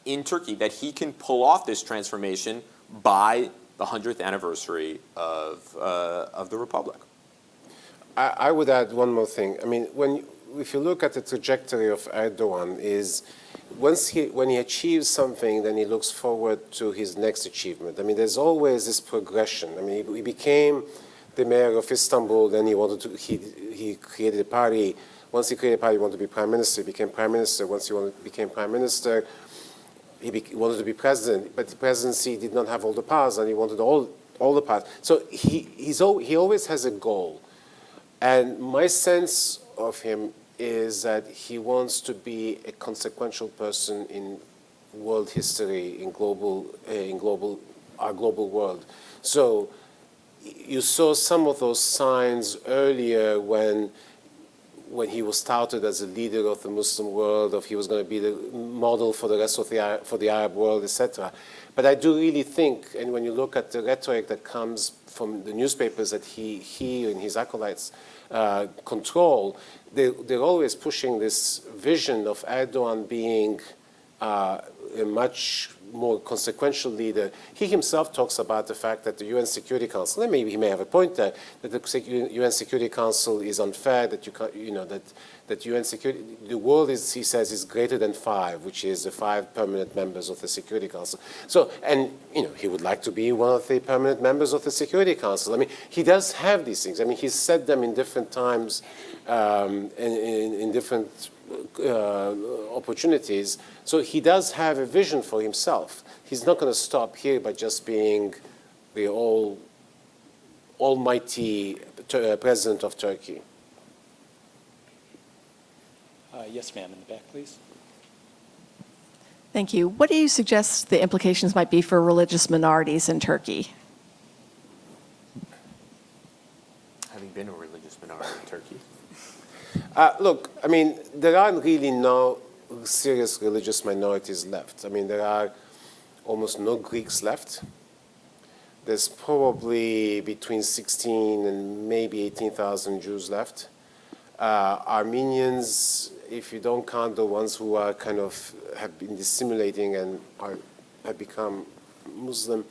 in Turkey, that he can pull off this transformation by the 100th anniversary of the Republic. I would add one more thing. I mean, if you look at the trajectory of Erdogan, is when he achieves something, then he looks forward to his next achievement. I mean, there's always this progression. I mean, he became the mayor of Istanbul, then he created a party. Once he created a party, he wanted to be prime minister. He became prime minister. Once he became prime minister, he wanted to be president, but the presidency did not have all the powers, and he wanted all the powers. So he always has a goal. And my sense of him is that he wants to be a consequential person in world history, in our global world. So you saw some of those signs earlier when he was touted as a leader of the Muslim world, of he was going to be the model for the rest of the Arab world, etc. But I do really think, and when you look at the rhetoric that comes from the newspapers that he and his acolytes control, they're always pushing this vision of Erdogan being a much more consequential leader. He himself talks about the fact that the UN Security Council, and maybe he may have a point there, that the UN Security Council is unfair, that you can't, that UN Security, the world is, he says, is greater than 5, which is the 5 permanent members of the Security Council. So, and, he would like to be one of the permanent members of the Security Council. I mean, he does have these things. I mean, he's said them in different times, in different opportunities. So he does have a vision for himself. He's not going to stop here by just being the almighty president of Turkey. Yes, ma'am, in the back, please. Thank you. What do you suggest the implications might be for religious minorities in Turkey? Having been a religious minority in Turkey. Look, I mean, there are really no serious religious minorities left. I mean, there are almost no Greeks left. There's probably between 16 and maybe 18,000 Jews left. Armenians, if you don't count the ones who are kind of have been dissimulating and have become Muslim,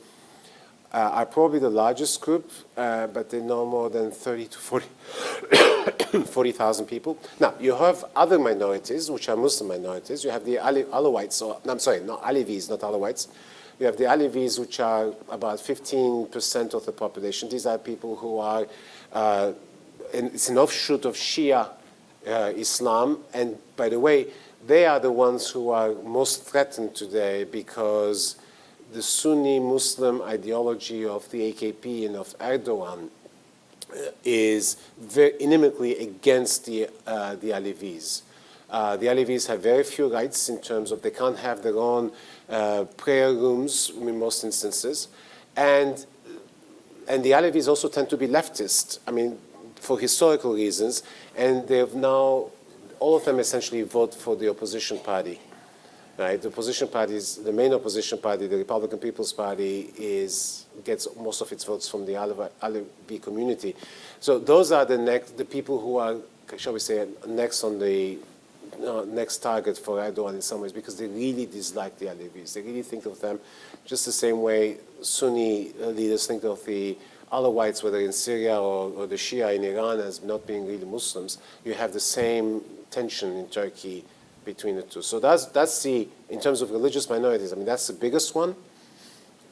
are probably the largest group, but they're no more than 30 to 40,000 people. Now, you have other minorities, which are Muslim minorities. You have the Alawites, I'm sorry, not Alevis, not Alawites. You have the Alevis, which are about 15% of the population. These are people who are, and it's an offshoot of Shia Islam. And by the way, they are the ones who are most threatened today because the Sunni Muslim ideology of the AKP and of Erdogan is very inimically against the Alevis. The Alevis have very few rights in terms of they can't have their own prayer rooms in most instances. And the Alevis also tend to be leftist, I mean, for historical reasons. And they've now, all of them essentially vote for the opposition party. Right? The opposition parties, the main opposition party, the Republican People's Party, gets most of its votes from the Alevi community. So those are the people who are, shall we say, next on the next target for Erdogan in some ways, because they really dislike the Alevis. They really think of them just the same way Sunni leaders think of the Alawites, whether in Syria or the Shia in Iran, as not being really Muslims. You have the same tension in Turkey between the two. So that's the, in terms of religious minorities, I mean, that's the biggest one,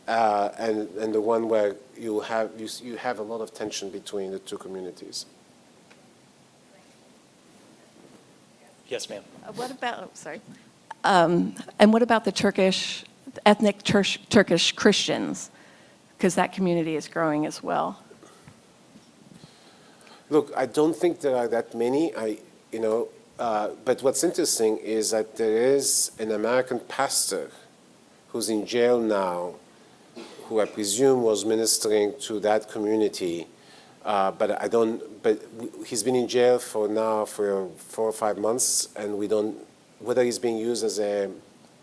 and the one where you have a lot of tension between the two communities. Yes, ma'am. What about, and what about the ethnic Turkish Christians? Because that community is growing as well. Look, I don't think there are that many. But what's interesting is that there is an American pastor who's in jail now, who I presume was ministering to that community. But he's been in jail for 4 or 5 months, and we don't, whether he's being used as a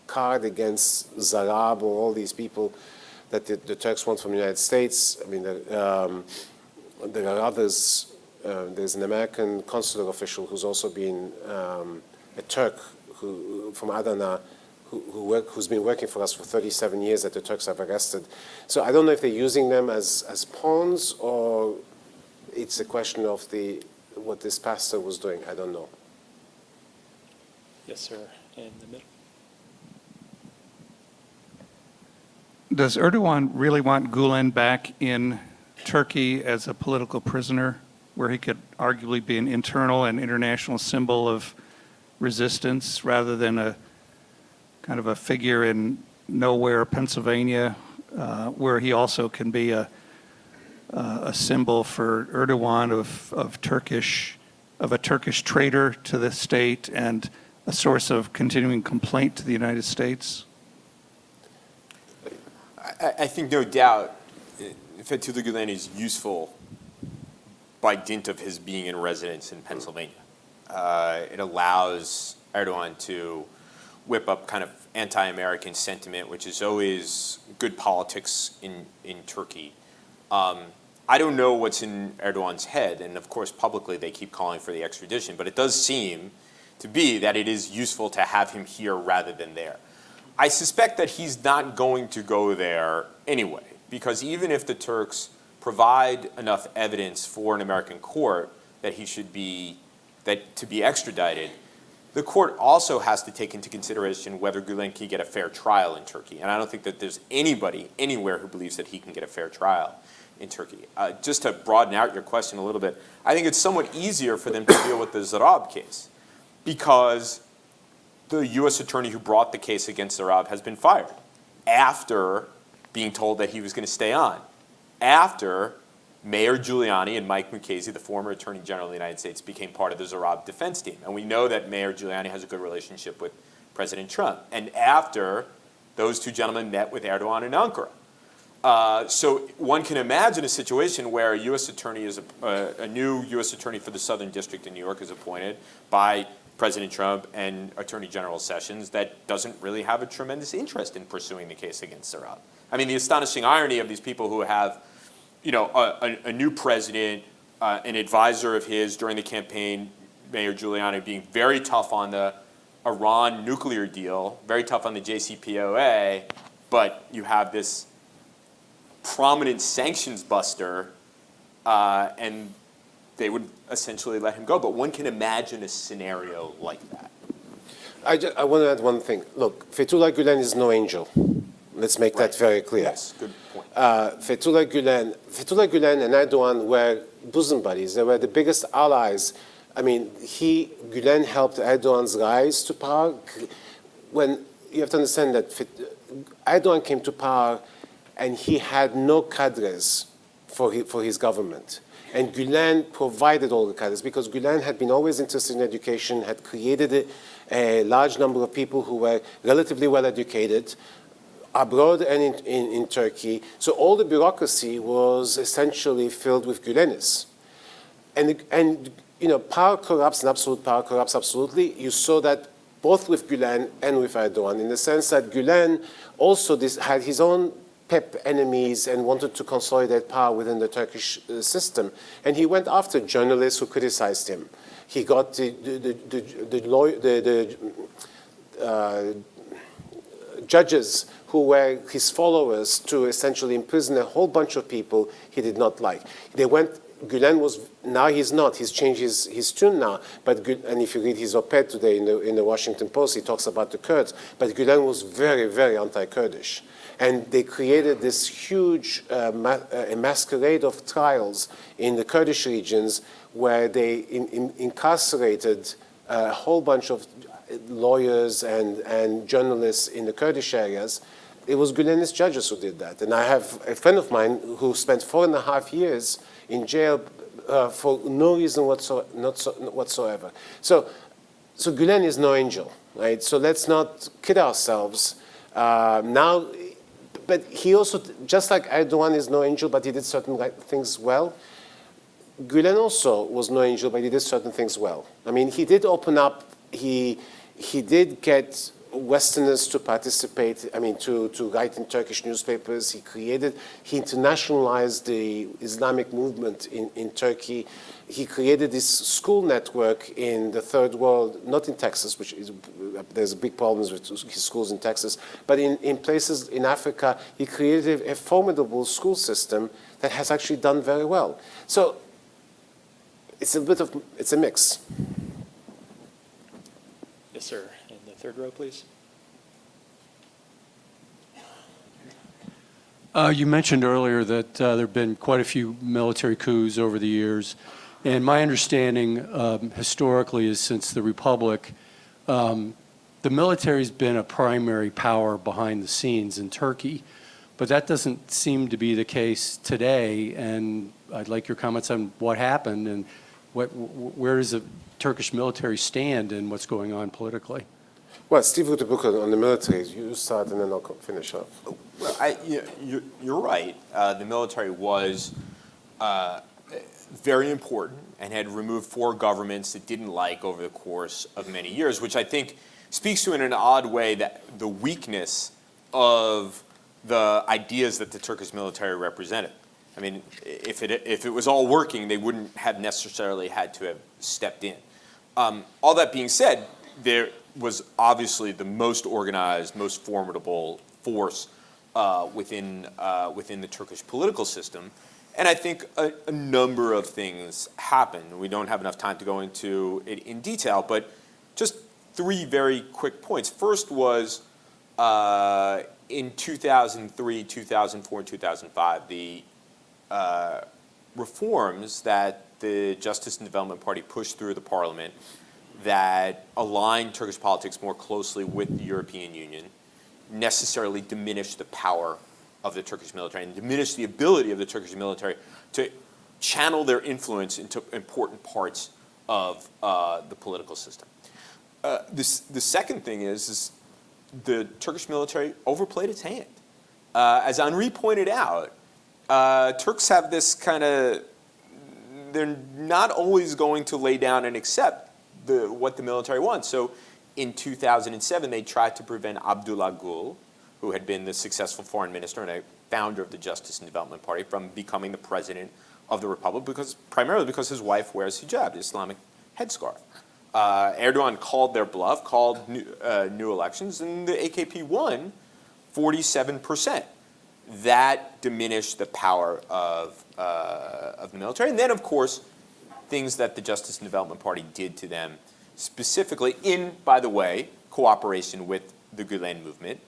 card against Zarab or all these people that the Turks want from the United States. I mean, there are others. There's an American consular official who's also been a Turk from Adana who's been working for us for 37 years that the Turks have arrested. So I don't know if they're using them as pawns or it's a question of what this pastor was doing. I don't know. Yes, sir. In the middle. Does Erdogan really want Gulen back in Turkey as a political prisoner, where he could arguably be an internal and international symbol of resistance rather than a kind of a figure in nowhere, Pennsylvania, where he also can be a symbol for Erdogan of a Turkish traitor to the state and a source of continuing complaint to the United States? I think no doubt Fethullah Gulen is useful by dint of his being in residence in Pennsylvania. It allows Erdogan to whip up kind of anti-American sentiment, which is always good politics in Turkey. I don't know what's in Erdogan's head, and of course publicly they keep calling for the extradition, but it does seem to be that it is useful to have him here rather than there. I suspect that he's not going to go there anyway, because even if the Turks provide enough evidence for an American court that he should be, to be extradited, the court also has to take into consideration whether Gulen can get a fair trial in Turkey. And I don't think that there's anybody anywhere who believes that he can get a fair trial in Turkey. Just to broaden out your question a little bit, I think it's somewhat easier for them to deal with the Zarab case because the U.S. attorney who brought the case against Zarab has been fired after being told that he was going to stay on, after Mayor Giuliani and Mike Mukasey, the former Attorney General of the United States, became part of the Zarab defense team. And we know that Mayor Giuliani has a good relationship with President Trump. And after those two gentlemen met with Erdogan in Ankara. So one can imagine a situation where a U.S. attorney is a new U.S. attorney for the Southern District in New York is appointed by President Trump and Attorney General Sessions that doesn't really have a tremendous interest in pursuing the case against Zarab. I mean, the astonishing irony of these people who have, you know, a new president, an advisor of his during the campaign, Mayor Giuliani, being very tough on the Iran nuclear deal, very tough on the JCPOA, but you have this prominent sanctions buster, and they would essentially let him go. But one can imagine a scenario like that. I want to add one thing. Look, Fethullah Gulen is no angel. Let's make that very clear. Yes, good point. Fethullah Gulen and Erdogan were bosom buddies. They were the biggest allies. I mean, Gulen helped Erdogan's rise to power. When you have to understand that Erdogan came to power and he had no cadres for his government. And Gulen provided all the cadres because Gulen had been always interested in education, had created a large number of people who were relatively well educated, abroad and in Turkey. So all the bureaucracy was essentially filled with Gülenis. And you know, power corrupts and absolute power corrupts absolutely. You saw that both with Gulen and with Erdogan, in the sense that Gulen also had his own PEP enemies and wanted to consolidate power within the Turkish system. And he went after journalists who criticized him. He got the judges who were his followers to essentially imprison a whole bunch of people he did not like. Gulen was, now he's not, he's changed his tune now, and if you read his op-ed today in the Washington Post, he talks about the Kurds, but Gulen was very, very anti-Kurdish. And they created this huge masquerade of trials in the Kurdish regions where they incarcerated a whole bunch of lawyers and journalists in the Kurdish areas. It was Gülenist judges who did that. And I have a friend of mine who spent 4.5 years in jail for no reason whatsoever. So Gulen is no angel, right? So let's not kid ourselves. But he also, just like Erdogan is no angel, but he did certain things well, Gulen also was no angel, but he did certain things well. I mean, he did open up, he did get Westerners to participate, to write in Turkish newspapers. He internationalized the Islamic movement in Turkey. He created this school network in the third world, not in Texas, there's big problems with his schools in Texas, but in places in Africa, he created a formidable school system that has actually done very well. So it's a mix. Yes, sir. In the third row, please. You mentioned earlier that there have been quite a few military coups over the years. And my understanding historically is since the Republic, the military's been a primary power behind the scenes in Turkey. But that doesn't seem to be the case today. And I'd like your comments on what happened and where does the Turkish military stand in what's going on politically? Well, Steve wrote a book on the military. You start and then I'll finish off. Well, you're right. The military was very important and had removed 4 governments it didn't like over the course of many years, which I think speaks to in an odd way that the weakness of the ideas that the Turkish military represented. I mean, if it was all working, they wouldn't have necessarily had to have stepped in. All that being said, was obviously the most organized, most formidable force within the Turkish political system. And I think a number of things happened. We don't have enough time to go into it in detail, but just three very quick points. First was in 2003, 2004, and 2005, the reforms that the Justice and Development Party pushed through the parliament that aligned Turkish politics more closely with the European Union necessarily diminished the power of the Turkish military and diminished the ability of the Turkish military to channel their influence into important parts of the political system. The second thing is the Turkish military overplayed its hand. As Henri pointed out, Turks have this kind of, they're not always going to lay down and accept what the military wants. So in 2007, they tried to prevent Abdullah Gül, who had been the successful foreign minister and a founder of the Justice and Development Party, from becoming the president of the republic, primarily because his wife wears hijab, the Islamic headscarf. Erdogan called their bluff, called new elections, and the AKP won 47%. That diminished the power of the military. And then, of course, things that the Justice and Development Party did to them, specifically in, by the way, cooperation with the Gülen movement,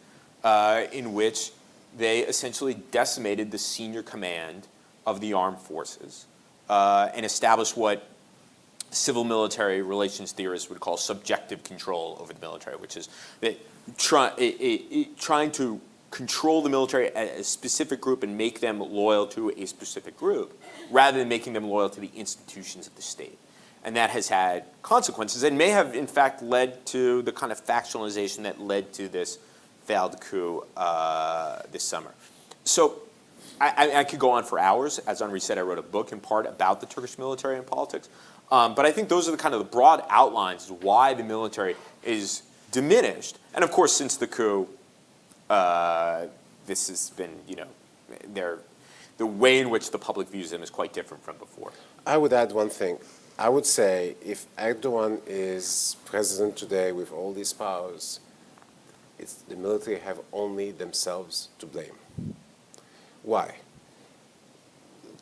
in which they essentially decimated the senior command of the armed forces and established what civil-military relations theorists would call subjective control over the military, which is that trying to control the military as a specific group and make them loyal to a specific group, rather than making them loyal to the institutions of the state. And that has had consequences and may have, in fact, led to the kind of factionalization that led to this failed coup this summer. So I could go on for hours. As Henri said, I wrote a book in part about the Turkish military and politics. But I think those are the kind of the broad outlines of why the military is diminished. And of course, since the coup, this has been, the way in which the public views them is quite different from before. I would add one thing. I would say if Erdogan is president today with all these powers, the military have only themselves to blame. Why?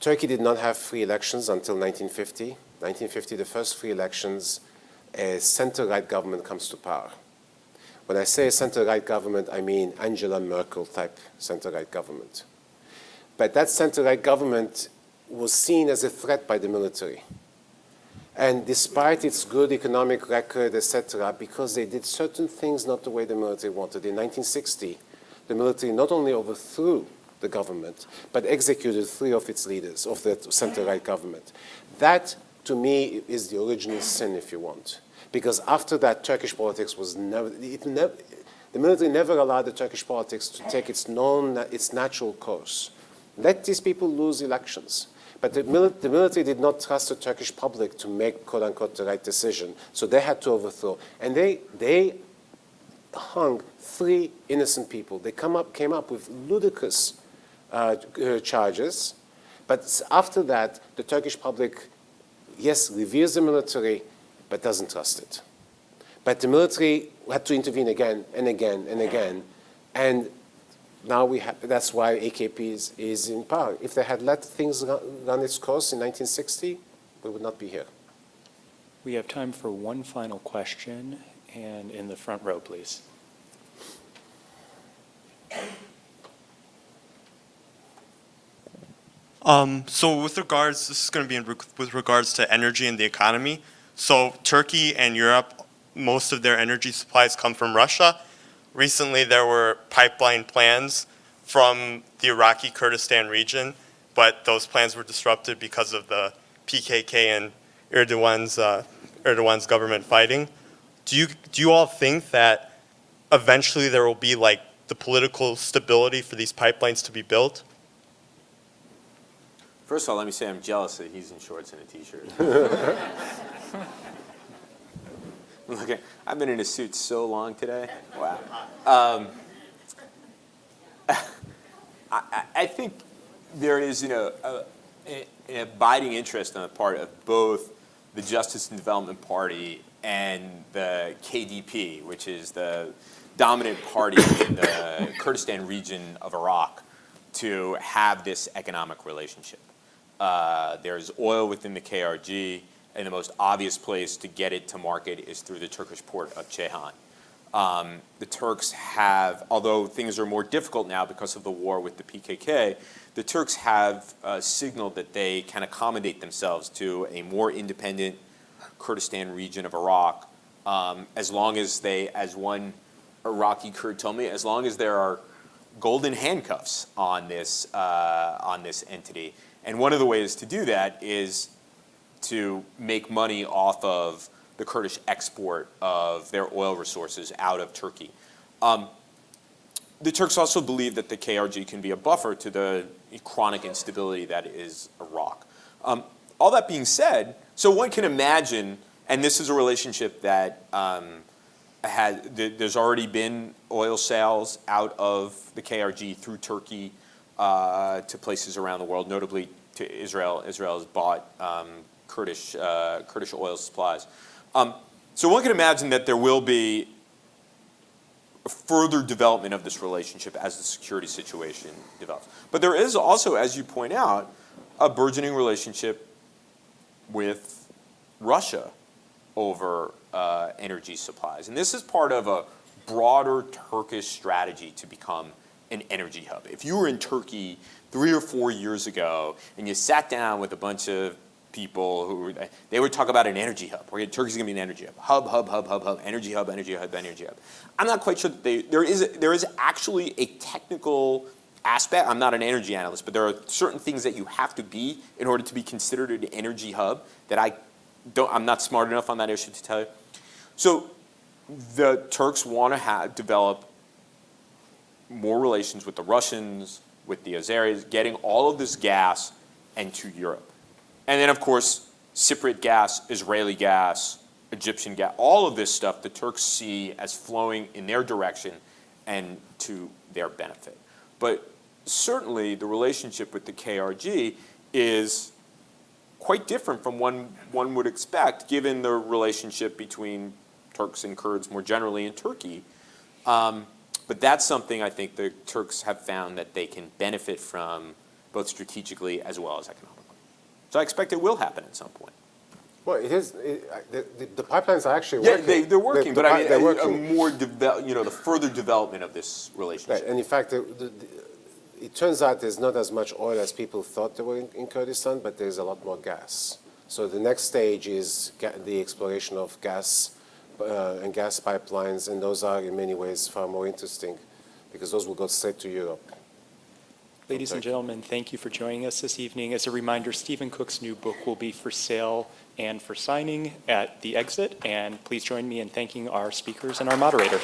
Turkey did not have free elections until 1950. 1950, the first free elections, a center-right government comes to power. When I say center-right government, I mean Angela Merkel type center-right government. But that center-right government was seen as a threat by the military. And despite its good economic record, etc., because they did certain things not the way the military wanted. In 1960, the military not only overthrew the government, but executed 3 of its leaders of the center-right government. That, to me, is the original sin, if you want. Because after that, Turkish politics was the military never allowed the Turkish politics to take its natural course. Let these people lose elections. But the military did not trust the Turkish public to make, quote unquote, the right decision. So they had to overthrow. And they hung 3 innocent people. They came up with ludicrous charges. But after that, the Turkish public, yes, reveres the military, but doesn't trust it. But the military had to intervene again and again and again. And now that's why AKP is in power. If they had let things run its course in 1960, we would not be here. We have time for one final question, and in the front row, please. So with regards, this is going to be with regards to energy and the economy. So Turkey and Europe, most of their energy supplies come from Russia. Recently, there were pipeline plans from the Iraqi Kurdistan region, but those plans were disrupted because of the PKK and Erdogan's government fighting. Do you all think that eventually there will be like the political stability for these pipelines to be built? First of all, let me say I'm jealous that he's in shorts and a t-shirt. Look, I've been in a suit so long today. Wow. I think there is, an abiding interest on the part of both the Justice and Development Party and the KDP, which is the dominant party in the Kurdistan region of Iraq, to have this economic relationship. There's oil within the KRG, and the most obvious place to get it to market is through the Turkish port of Ceyhan. The Turks have, although things are more difficult now because of the war with the PKK, the Turks have signaled that they can accommodate themselves to a more independent Kurdistan region of Iraq, as long as they, as one Iraqi Kurd told me, as long as there are golden handcuffs on this entity. And one of the ways to do that is to make money off of the Kurdish export of their oil resources out of Turkey. The Turks also believe that the KRG can be a buffer to the chronic instability that is Iraq. All that being said, so one can imagine, and this is a relationship that there's already been oil sales out of the KRG through Turkey to places around the world, notably to Israel. Israel has bought Kurdish oil supplies. So one can imagine that there will be a further development of this relationship as the security situation develops. But there is also, as you point out, a burgeoning relationship with Russia over energy supplies. And this is part of a broader Turkish strategy to become an energy hub. If you were in Turkey 3 or 4 years ago and you sat down with a bunch of people who they would talk about an energy hub. Turkey's going to be an energy hub. Hub, energy hub. I'm not quite sure that there is actually a technical aspect. I'm not an energy analyst, but there are certain things that you have to be in order to be considered an energy hub that I'm not smart enough on that issue to tell you. So the Turks want to develop more relations with the Russians, with the Azeris, getting all of this gas into Europe. And then, of course, Cypriot gas, Israeli gas, Egyptian gas, all of this stuff the Turks see as flowing in their direction and to their benefit. But certainly the relationship with the KRG is quite different from one would expect, given the relationship between Turks and Kurds more generally in Turkey. But that's something I think the Turks have found that they can benefit from both strategically as well as economically. So I expect it will happen at some point. Well, it is. The pipelines are actually working. Yeah, they're working, but I mean, they're working. The further development of this relationship. Right, and in fact, it turns out there's not as much oil as people thought there were in Kurdistan, but there's a lot more gas. So the next stage is the exploration of gas and gas pipelines, and those are in many ways far more interesting because those will go straight to Europe. Ladies and gentlemen, thank you for joining us this evening. As a reminder, Stephen Cook's new book will be for sale and for signing at the exit. And please join me in thanking our speakers and our moderator.